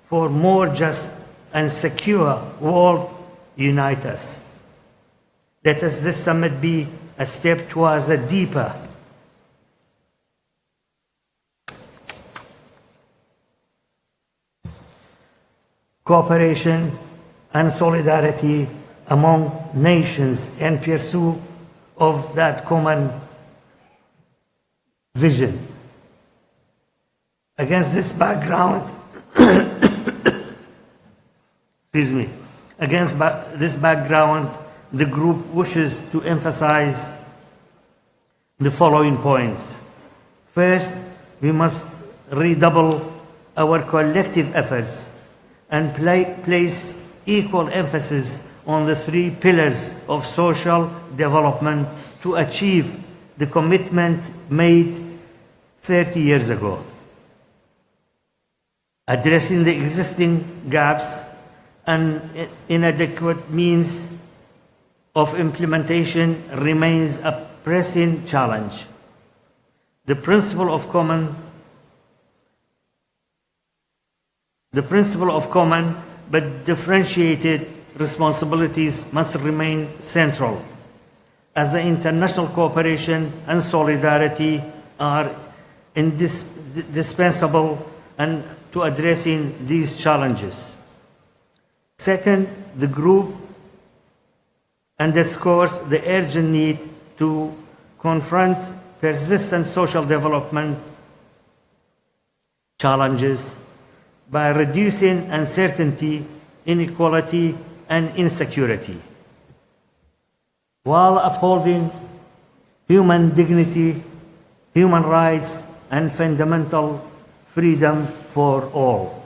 for more just and secure world unite us. Let us this summit be a step towards a deeper cooperation and solidarity among nations in pursuit of that common vision. Against this background, this background, the group wishes to emphasize the following points. First, we must redouble our collective efforts and place equal emphasis on the 3 pillars of social development to achieve the commitment made 30 years ago. Addressing the existing gaps and inadequate means of implementation remains a pressing challenge. The principle of common but differentiated responsibilities must remain central, as the international cooperation and solidarity are indispensable and to addressing these challenges. Second, the group underscores the urgent need to confront persistent social development challenges by reducing uncertainty, inequality, and insecurity, while upholding human dignity, human rights, and fundamental freedom for all.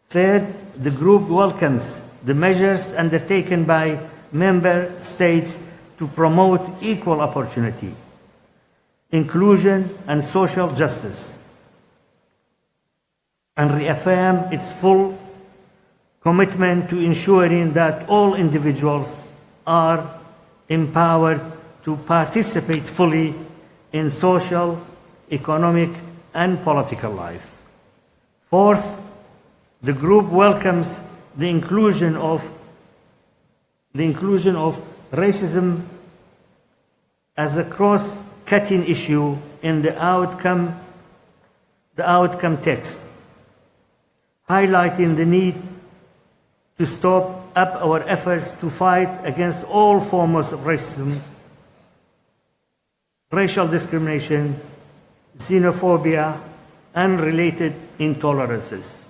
Third, the group welcomes the measures undertaken by member states to promote equal opportunity, inclusion, and social justice, and reaffirm its full commitment to ensuring that all individuals are empowered to participate fully in social, economic, and political life. Fourth, the group welcomes the inclusion of racism as a cross-cutting issue in the outcome text, highlighting the need to stop up our efforts to fight against all forms of racism, racial discrimination, xenophobia, and related intolerances.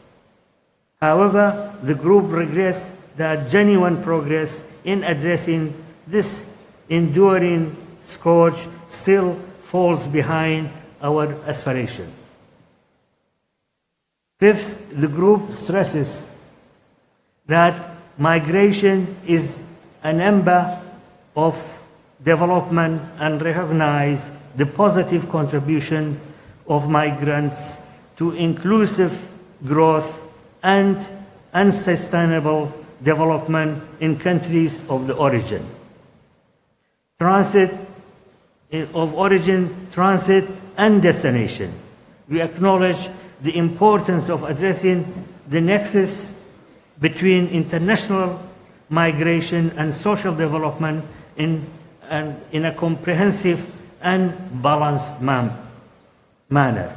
However, the group regrets that genuine progress in addressing this enduring scourge still falls behind our aspiration. Fifth, the group stresses that migration is an ember of development and recognize the positive contribution of migrants to inclusive growth and sustainable development in countries of the origin. Transit and destination. We acknowledge the importance of addressing the nexus between international migration and social development in a comprehensive and balanced manner.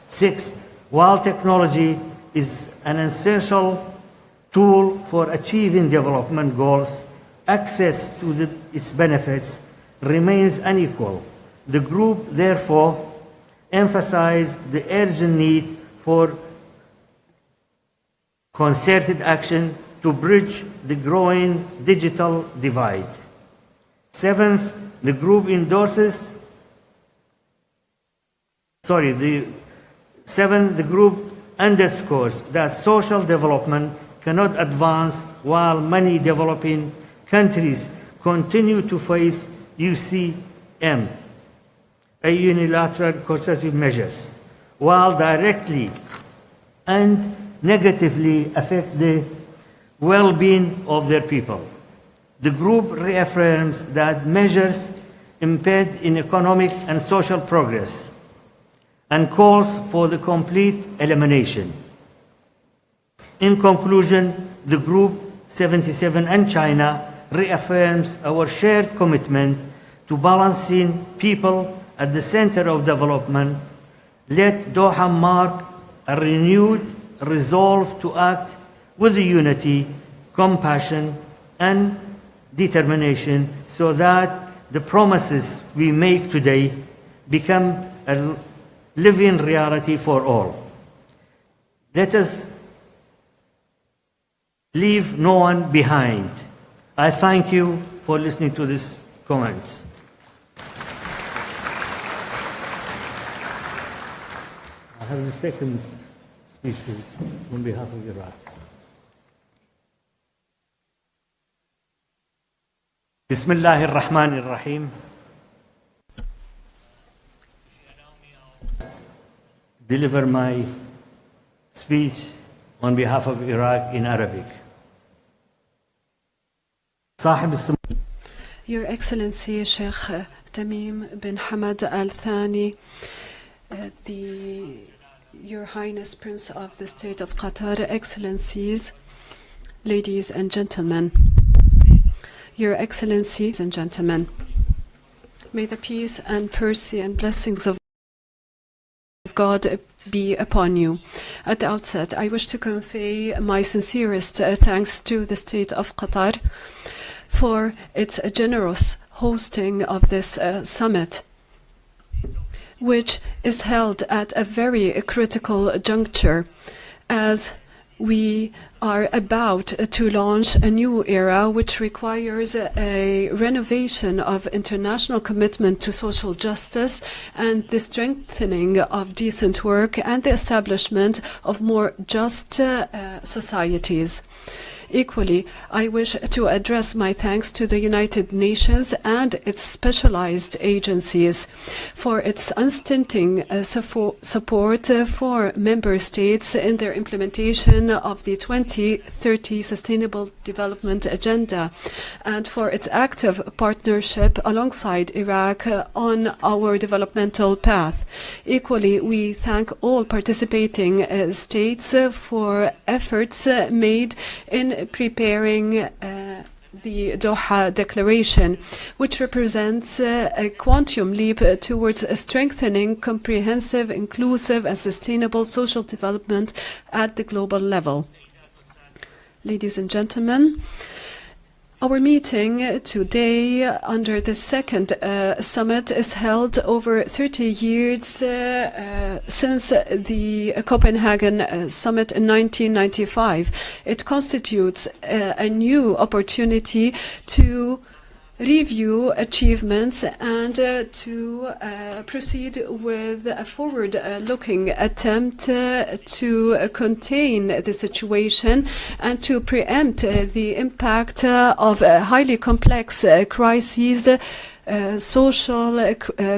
Six, while technology is an essential tool for achieving development goals, access to its benefits remains unequal. The group, therefore, emphasizes the urgent need for concerted action to bridge the growing digital divide. Seventh, the group underscores that social development cannot advance while many developing countries continue to face UCM, unilateral coercive measures, while directly and negatively affect the well-being of their people. The group reaffirms that measures impede in economic and social progress and calls for the complete elimination. In conclusion, the Group 77 and China reaffirms our shared commitment to balancing people at the center of development. Let Doha mark a renewed resolve to act with unity, compassion, and determination so that the promises we make today become a living reality for all. Let us leave no one behind. I thank you for listening to these comments. I have the second speech on behalf of Iraq. Bismillah ar-Rahman ar-Rahim. Deliver my speech on behalf of Iraq in Arabic. Your Excellency, Sheikh Tamim bin Hamad Al Thani, Your Highness Prince of the State of Qatar, Excellencies, ladies and gentlemen, Your Excellencies and gentlemen, may the peace and mercy and blessings of God be upon you. At the outset, I wish to convey my sincerest thanks to the State of Qatar for its generous hosting of this summit, which is held at a very critical juncture as we are about to launch a new era which requires a renovation of international commitment to social justice and the strengthening of decent work and the establishment of more just societies. Equally, I wish to address my thanks to the United Nations and its specialized agencies for its unstinting support for member states in their implementation of the 2030 Sustainable Development Agenda and for its active partnership alongside Iraq on our developmental path. Equally, we thank all participating states for efforts made in preparing the Doha Declaration, which represents a quantum leap towards strengthening comprehensive, inclusive and sustainable social development at the global level. Ladies and gentlemen, our meeting today under the second summit is held over 30 years since the Copenhagen summit in 1995. It constitutes a new opportunity to review achievements and to proceed with a forward-looking attempt to contain the situation and to preempt the impact of highly complex crises, social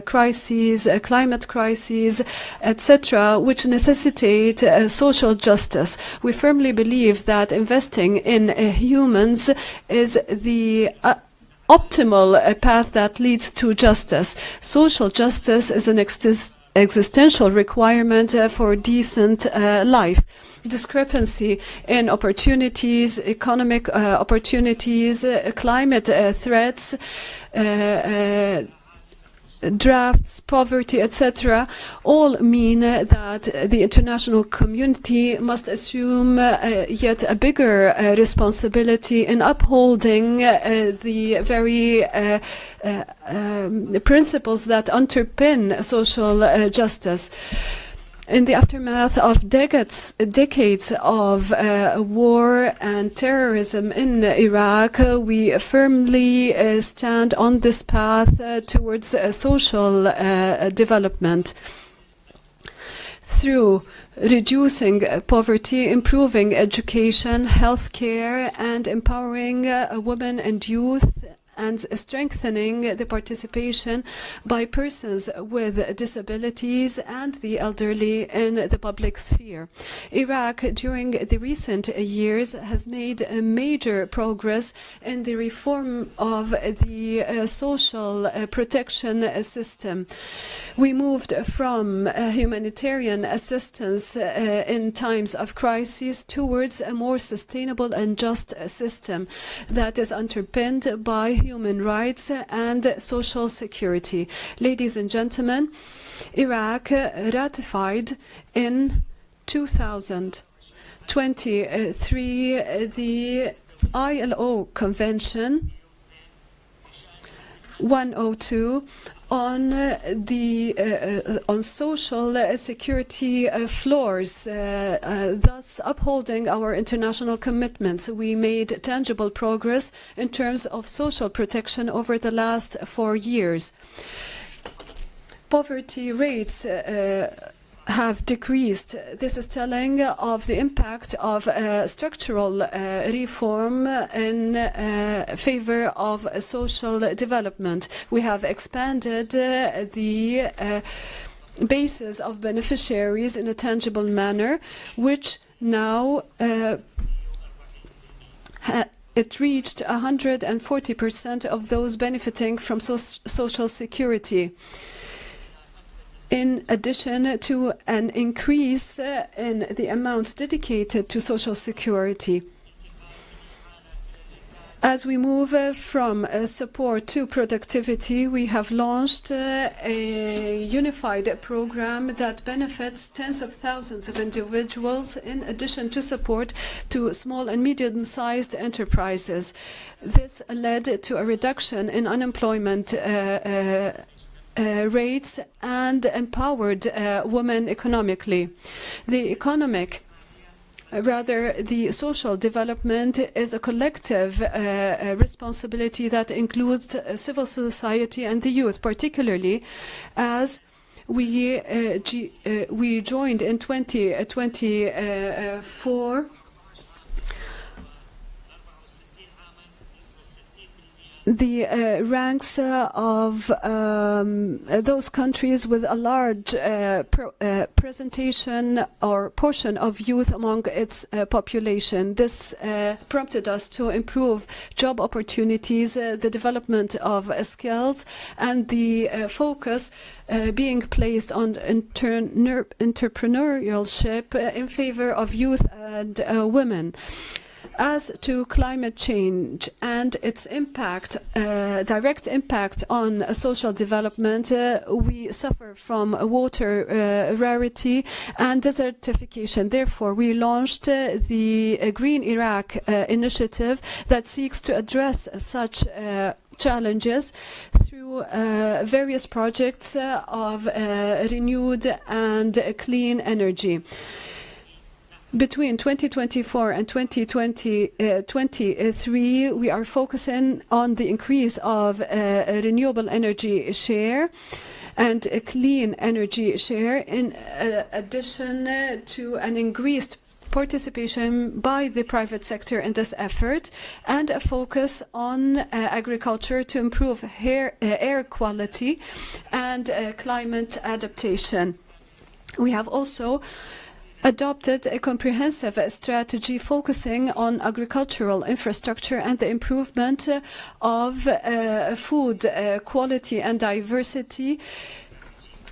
crises, climate crises, etc., which necessitate social justice. We firmly believe that investing in humans is the optimal path that leads to justice. Social justice is an existential requirement for decent life. Discrepancy in opportunities, economic opportunities, climate threats, drafts, poverty, etc., all mean that the international community must assume yet a bigger responsibility in upholding the very principles that underpin social justice. In the aftermath of decades of war and terrorism in Iraq, we firmly stand on this path towards social development through reducing poverty, improving education, healthcare, and empowering women and youth, and strengthening the participation by persons with disabilities and the elderly in the public sphere. Iraq, during the recent years, has made major progress in the reform of the social protection system. We moved from humanitarian assistance in times of crisis towards a more sustainable and just system that is underpinned by human rights and social security. Ladies and gentlemen, Iraq ratified in 2023 the ILO Convention 102 on social security floors, thus upholding our international commitments. We made tangible progress in terms of social protection over the last 4 years. Poverty rates have decreased. This is telling of the impact of structural reform in favor of social development. We have expanded the basis of beneficiaries in a tangible manner, which now it reached 140% of those benefiting from social security, in addition to an increase in the amounts dedicated to social security. As we move from support to productivity, we have launched a unified program that benefits tens of thousands of individuals, in addition to support to small and medium-sized enterprises. This led to a reduction in unemployment rates and empowered women economically. The social development is a collective responsibility that includes civil society and the youth, particularly as we joined in 2024 the ranks of those countries with a large presentation or portion of youth among its population. This prompted us to improve job opportunities, the development of skills, and the focus being placed on entrepreneurship in favor of youth and women. As to climate change and its impact, direct impact on social development, we suffer from water rarity and desertification. Therefore, we launched the Green Iraq initiative that seeks to address such challenges through various projects of renewed and clean energy. Between 2024 and 2023, we are focusing on the increase of renewable energy share and a clean energy share, in addition to an increased participation by the private sector in this effort, and a focus on agriculture to improve air quality and climate adaptation. We have also adopted a comprehensive strategy focusing on agricultural infrastructure and the improvement of food quality and diversity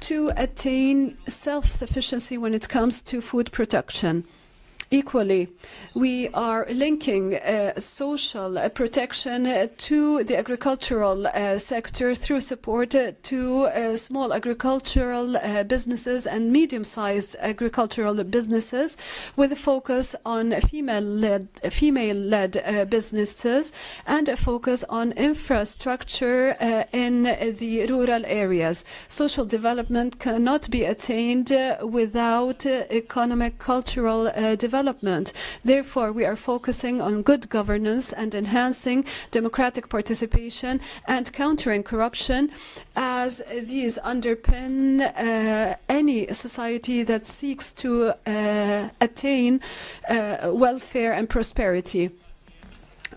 to attain self-sufficiency when it comes to food production. Equally, we are linking social protection to the agricultural sector through support to small agricultural businesses and medium-sized agricultural businesses, with a focus on female-led businesses and a focus on infrastructure in the rural areas. Social development cannot be attained without economic, cultural development. Therefore, we are focusing on good governance and enhancing democratic participation and countering corruption, as these underpin any society that seeks to attain welfare and prosperity.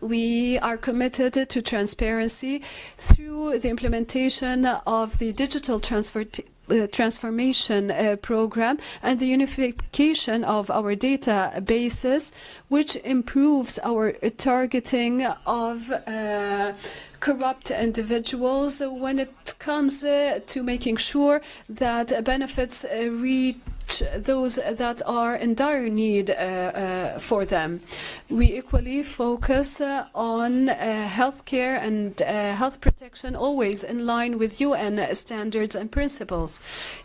We are committed to transparency through the implementation of the digital transformation program and the unification of our databases, which improves our targeting of corrupt individuals when it comes to making sure that benefits reach those that are in dire need for them. We equally focus on healthcare and health protection, always in line with UN standards and principles.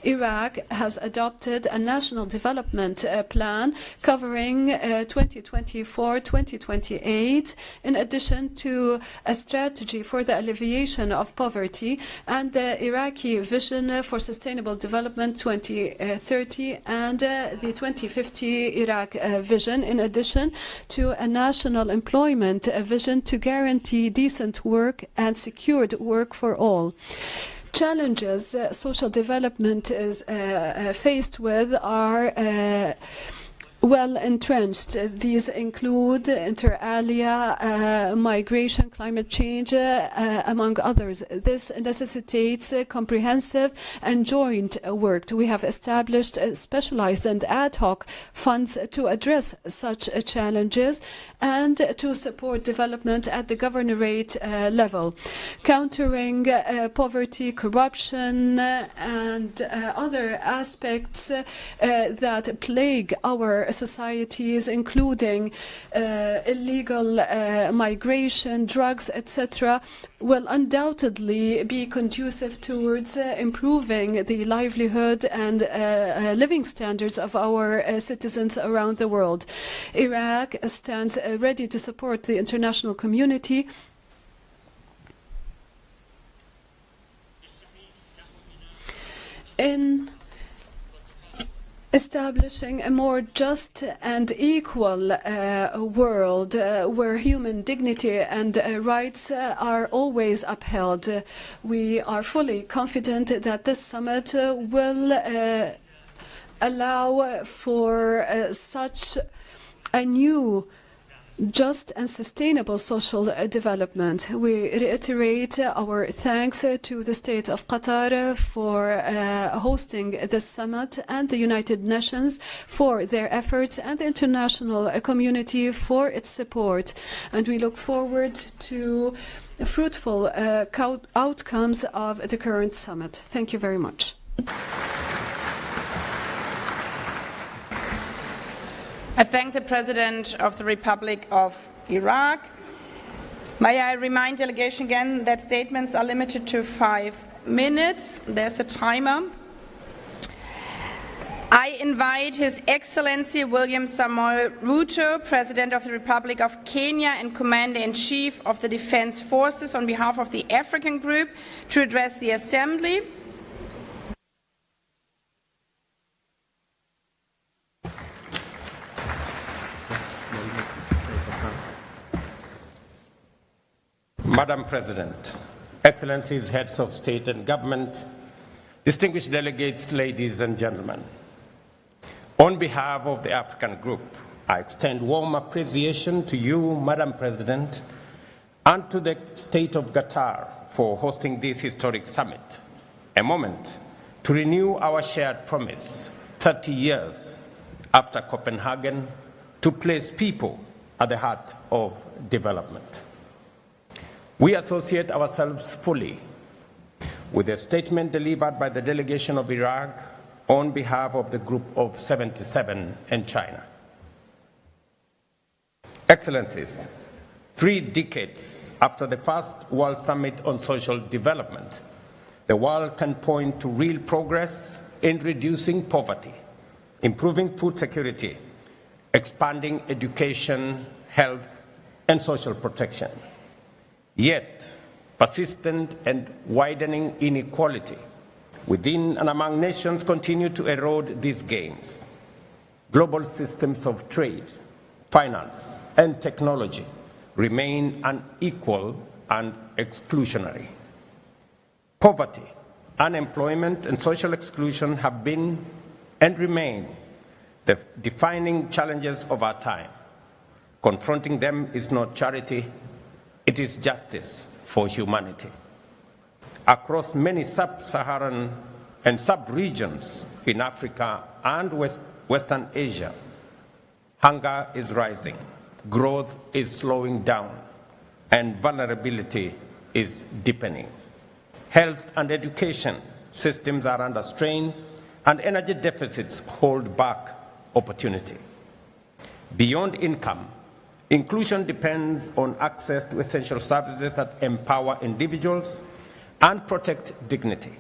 Iraq has adopted a national development plan covering 2024-2028, in addition to a strategy for the alleviation of poverty and the Iraqi Vision for Sustainable Development 2030 and the 2050 Iraq Vision, in addition to a national employment vision to guarantee decent work and secured work for all. Challenges social development is faced with are well entrenched. These include inter alia, migration, climate change, among others. This necessitates comprehensive and joint work. We have established specialized and ad hoc funds to address such challenges and to support development at the governorate level. Countering poverty, corruption, and other aspects that plague our societies, including illegal migration, drugs, etc., will undoubtedly be conducive towards improving the livelihood and living standards of our citizens around the world. Iraq stands ready to support the international community in establishing a more just and equal world where human dignity and rights are always upheld. We are fully confident that this summit will allow for such a new just and sustainable social development. We reiterate our thanks to the State of Qatar for hosting this summit and the United Nations for their efforts and the international community for its support. And we look forward to fruitful outcomes of the current summit. Thank you very much. I thank the President of the Republic of Iraq. May I remind delegation again that statements are limited to 5 minutes. There's a timer. I invite His Excellency William Samoei Ruto, President of the Republic of Kenya and Commander-in-Chief of the Defense Forces, on behalf of the African Group, to address the Assembly. Madam President, Excellencies, Heads of State and Government, distinguished delegates, ladies and gentlemen, on behalf of the African Group, I extend warm appreciation to you, Madam President, and to the State of Qatar for hosting this historic summit, a moment to renew our shared promise 30 years after Copenhagen to place people at the heart of development. We associate ourselves fully with the statement delivered by the delegation of Iraq on behalf of the Group of 77 and China. Excellencies, 3 decades after the first World Summit on Social Development, the world can point to real progress in reducing poverty, improving food security, expanding education, health, and social protection. Yet, persistent and widening inequality within and among nations continue to erode these gains. Global systems of trade, finance, and technology remain unequal and exclusionary. Poverty, unemployment, and social exclusion have been and remain the defining challenges of our time. Confronting them is not charity, it is justice for humanity. Across many sub-Saharan and sub-regions in Africa and Western Asia, hunger is rising, growth is slowing down, and vulnerability is deepening. Health and education systems are under strain, and energy deficits hold back opportunity. Beyond income, inclusion depends on access to essential services that empower individuals and protect dignity.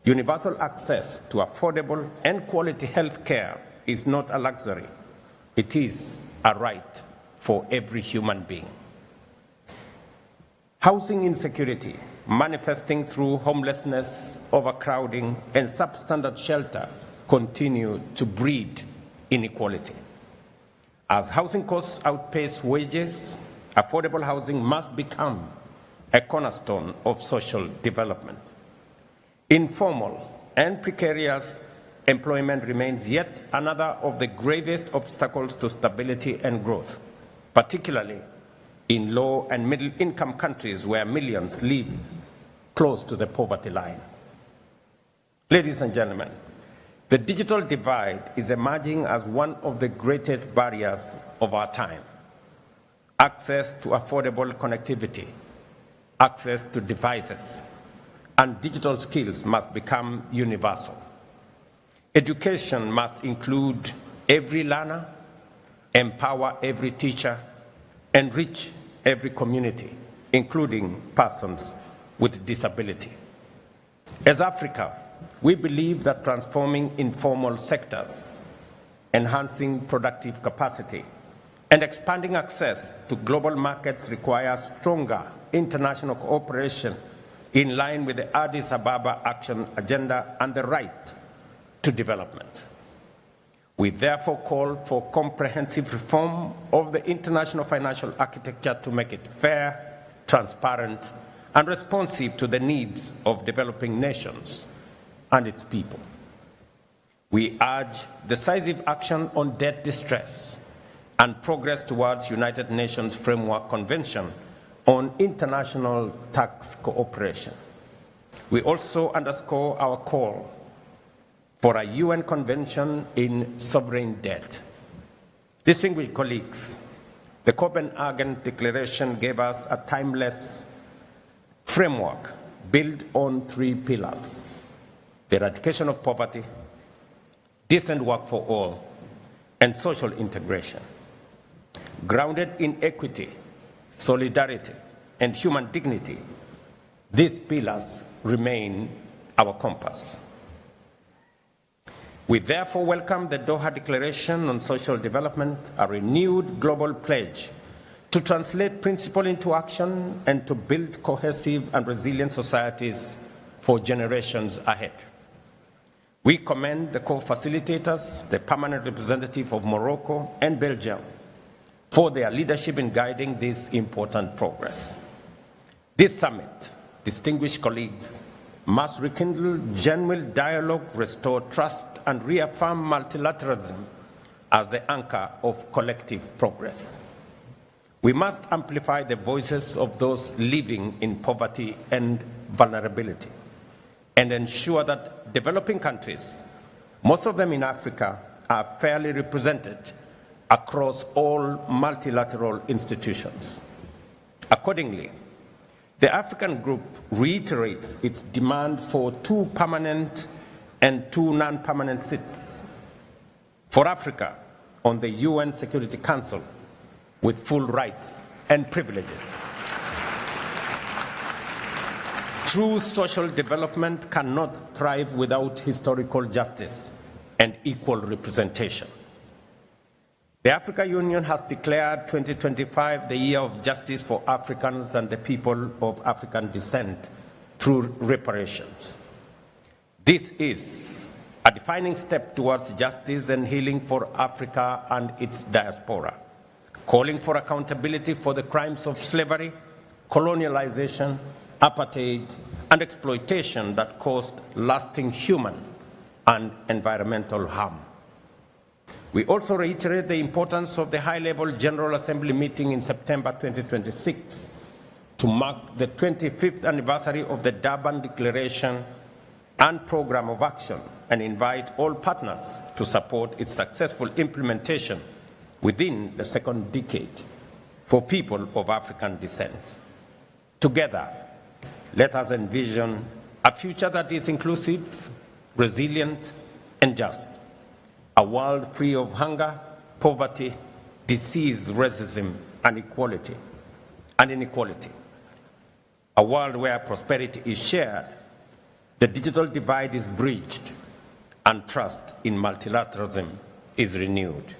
Universal access to affordable and quality health care is not a luxury. It is a right for every human being. Housing insecurity, manifesting through homelessness, overcrowding, and substandard shelter, continue to breed inequality. As housing costs outpace wages, affordable housing must become a cornerstone of social development. Informal and precarious employment remains yet another of the gravest obstacles to stability and growth, particularly in low and middle-income countries where millions live close to the poverty line. Ladies and gentlemen, the digital divide is emerging as one of the greatest barriers of our time. Access to affordable connectivity, access to devices, and digital skills must become universal. Education must include every learner, empower every teacher, enrich every community, including persons with disability. As Africa, we believe that transforming informal sectors, enhancing productive capacity, and expanding access to global markets requires stronger international cooperation in line with the Addis Ababa Action Agenda and the right to development. We therefore call for comprehensive reform of the international financial architecture to make it fair, transparent, and responsive to the needs of developing nations and its people. We urge decisive action on debt distress and progress towards United Nations Framework Convention on international tax cooperation. We also underscore our call for a UN Convention in sovereign debt. Distinguished colleagues, the Copenhagen Declaration gave us a timeless framework built on 3 pillars: the eradication of poverty, decent work for all, and social integration. Grounded in equity, solidarity, and human dignity, these pillars remain our compass. We therefore welcome the Doha Declaration on Social Development, a renewed global pledge to translate principle into action and to build cohesive and resilient societies for generations ahead. We commend the co-facilitators, the permanent representative of Morocco and Belgium, for their leadership in guiding this important progress. This summit, distinguished colleagues, must rekindle genuine dialogue, restore trust, and reaffirm multilateralism as the anchor of collective progress. We must amplify the voices of those living in poverty and vulnerability and ensure that developing countries, most of them in Africa, are fairly represented across all multilateral institutions. Accordingly, the African Group reiterates its demand for 2 permanent and 2 non-permanent seats for Africa on the UN Security Council with full rights and privileges. True social development cannot thrive without historical justice and equal representation. The African Union has declared 2025 the year of justice for Africans and the people of African descent through reparations. This is a defining step towards justice and healing for Africa and its diaspora, calling for accountability for the crimes of slavery, colonialization, apartheid, and exploitation that caused lasting human and environmental harm. We also reiterate the importance of the high-level General Assembly meeting in September 2026 to mark the 25th anniversary of the Durban Declaration and Program of Action and invite all partners to support its successful implementation within the second decade for people of African descent. Together, let us envision a future that is inclusive, resilient, and just. A world free of hunger, poverty, disease, racism, and inequality. A world where prosperity is shared, the digital divide is bridged, and trust in multilateralism is renewed.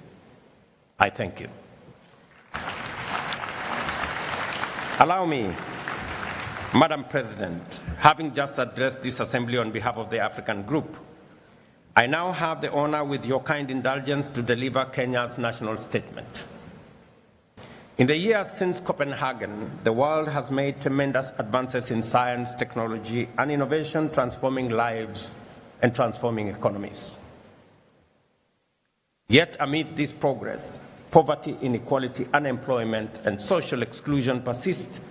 I thank you. Allow me, Madam President, having just addressed this assembly on behalf of the African Group, I now have the honor, with your kind indulgence, to deliver Kenya's national statement. In the years since Copenhagen, the world has made tremendous advances in science, technology, and innovation, transforming lives and transforming economies. Yet amid this progress, poverty, inequality, unemployment, and social exclusion persist,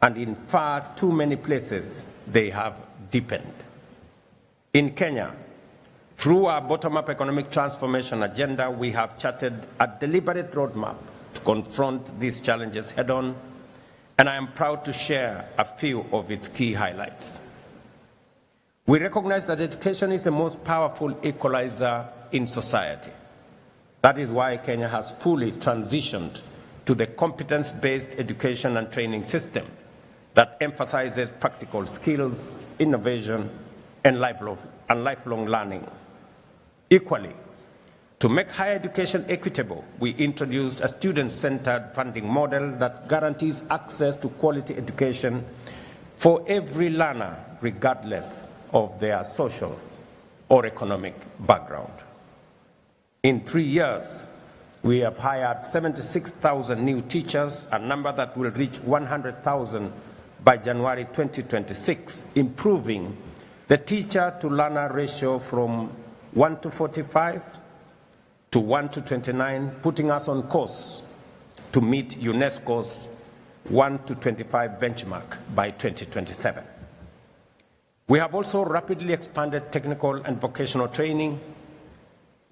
and in far too many places they have deepened. In Kenya, through our bottom-up economic transformation agenda, we have charted a deliberate roadmap to confront these challenges head-on, and I am proud to share a few of its key highlights. We recognize that education is the most powerful equalizer in society. That is why Kenya has fully transitioned to the competence-based education and training system that emphasizes practical skills, innovation, and lifelong learning. Equally, to make higher education equitable, we introduced a student-centered funding model that guarantees access to quality education for every learner, regardless of their social or economic background. In 3 years, we have hired 76,000 new teachers, a number that will reach 100,000 by January 2026, improving the teacher-to-learner ratio from 1 to 45 to 1 to 29, putting us on course to meet UNESCO's 1 to 25 benchmark by 2027. We have also rapidly expanded technical and vocational training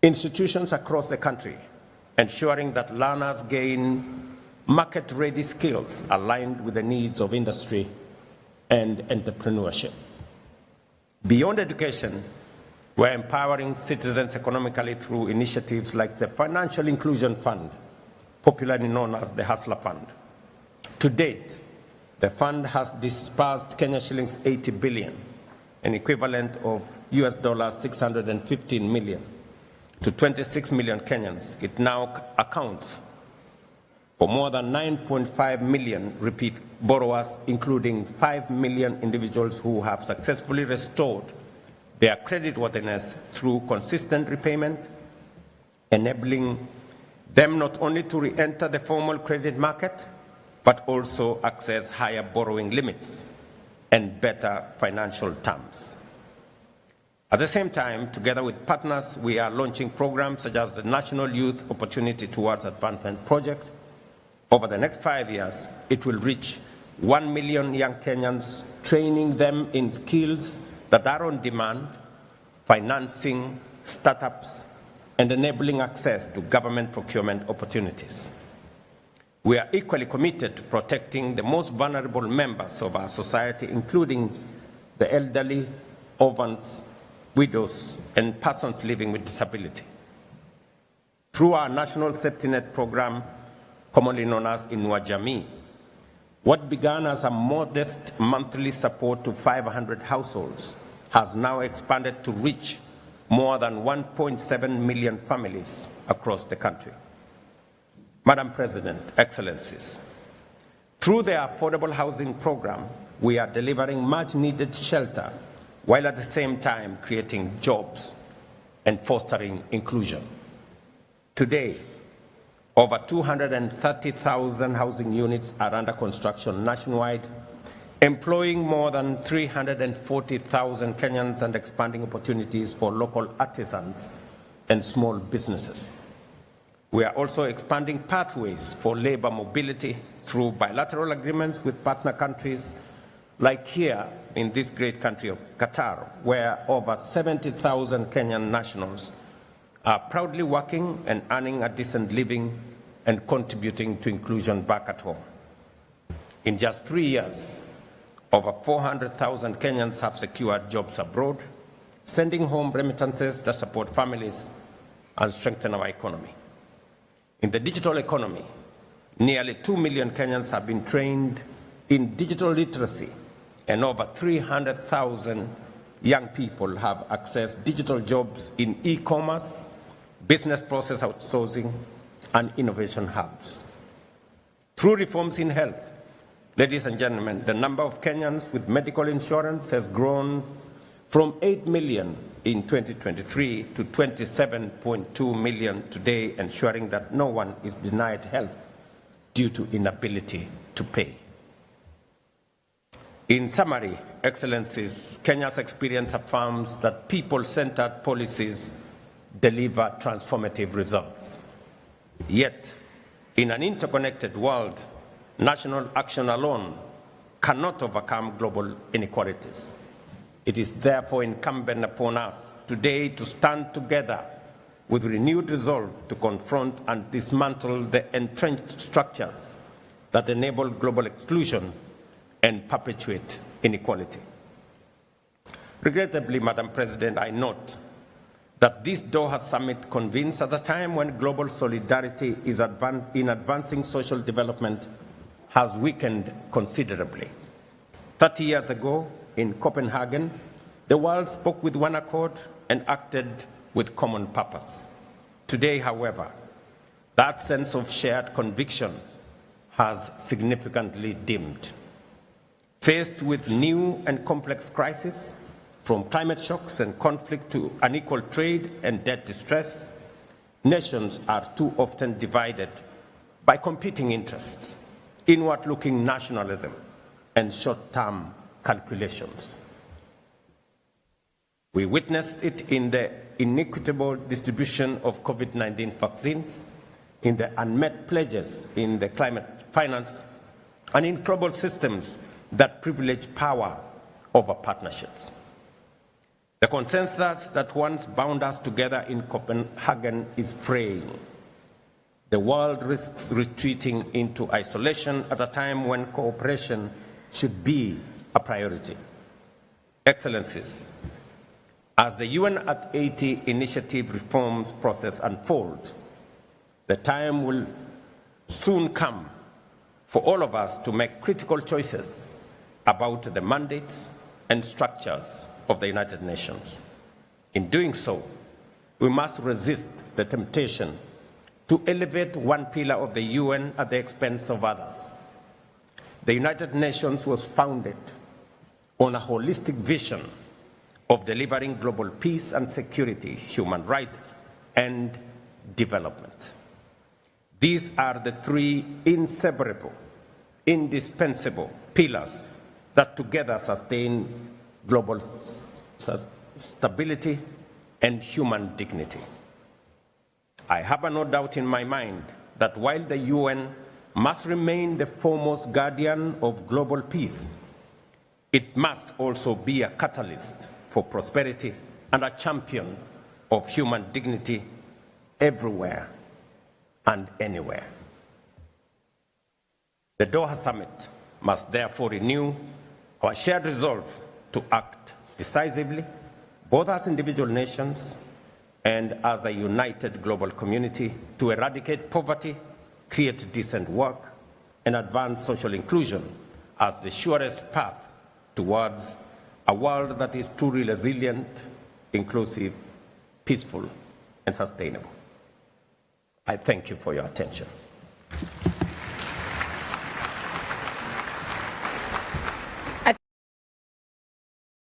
institutions across the country, ensuring that learners gain market-ready skills aligned with the needs of industry and entrepreneurship. Beyond education, we're empowering citizens economically through initiatives like the Financial Inclusion Fund, popularly known as the Hustler Fund. To date, the fund has disbursed Kenya shillings 80 billion, an equivalent of US dollars 615 million, to 26 million Kenyans. It now accounts for more than 9.5 million repeat borrowers, including 5 million individuals who have successfully restored their creditworthiness through consistent repayment, enabling them not only to re-enter the formal credit market, but also access higher borrowing limits and better financial terms. At the same time, together with partners, we are launching programs such as the National Youth Opportunity Towards Advancement Project. Over the next 5 years, it will reach 1 million young Kenyans, training them in skills that are on demand, financing startups, and enabling access to government procurement opportunities. We are equally committed to protecting the most vulnerable members of our society, including the elderly, orphans, widows, and persons living with disability. Through our National Safety Net program, commonly known as Inua Jamii, what began as a modest monthly support to 500 households has now expanded to reach more than 1.7 million families across the country. Madam President, Excellencies, through the Affordable Housing Program, we are delivering much-needed shelter while at the same time creating jobs and fostering inclusion. Today, over 230,000 housing units are under construction nationwide, employing more than 340,000 Kenyans and expanding opportunities for local artisans and small businesses. We are also expanding pathways for labor mobility through bilateral agreements with partner countries, like here in this great country of Qatar, where over 70,000 Kenyan nationals are proudly working and earning a decent living and contributing to inclusion back at home. In just 3 years, over 400,000 Kenyans have secured jobs abroad, sending home remittances that support families and strengthen our economy. In the digital economy, nearly 2 million Kenyans have been trained in digital literacy, and over 300,000 young people have accessed digital jobs in e-commerce, business process outsourcing, and innovation hubs. Through reforms in health, ladies and gentlemen, the number of Kenyans with medical insurance has grown from 8 million in 2023 to 27.2 million today, ensuring that no one is denied health due to inability to pay. In summary, Excellencies, Kenya's experience affirms that people-centered policies deliver transformative results. Yet, in an interconnected world, national action alone cannot overcome global inequalities. It is therefore incumbent upon us today to stand together with renewed resolve to confront and dismantle the entrenched structures that enable global exclusion and perpetuate inequality. Regrettably, Madam President, I note that this Doha summit convenes at a time when global solidarity is in advancing social development has weakened considerably. 30 years ago, in Copenhagen, the world spoke with one accord and acted with common purpose. Today, however, that sense of shared conviction has significantly dimmed. Faced with new and complex crises, from climate shocks and conflict to unequal trade and debt distress, nations are too often divided by competing interests, inward-looking nationalism, and short-term calculations. We witnessed it in the inequitable distribution of COVID-19 vaccines, in the unmet pledges in the climate finance, and in global systems that privilege power over partnerships. The consensus that once bound us together in Copenhagen is fraying. The world risks retreating into isolation at a time when cooperation should be a priority. Excellencies, as the UN at 80 initiative reforms process unfolds, the time will soon come for all of us to make critical choices about the mandates and structures of the United Nations. In doing so, we must resist the temptation to elevate one pillar of the UN at the expense of others. The United Nations was founded on a holistic vision of delivering global peace and security, human rights, and development. These are the three inseparable, indispensable pillars that together sustain global stability and human dignity. I have no doubt in my mind that while the UN must remain the foremost guardian of global peace, it must also be a catalyst for prosperity and a champion of human dignity everywhere and anywhere. The Doha Summit must therefore renew our shared resolve to act decisively, both as individual nations and as a united global community, to eradicate poverty, create decent work, and advance social inclusion as the surest path towards a world that is truly resilient, inclusive, peaceful, and sustainable. I thank you for your attention.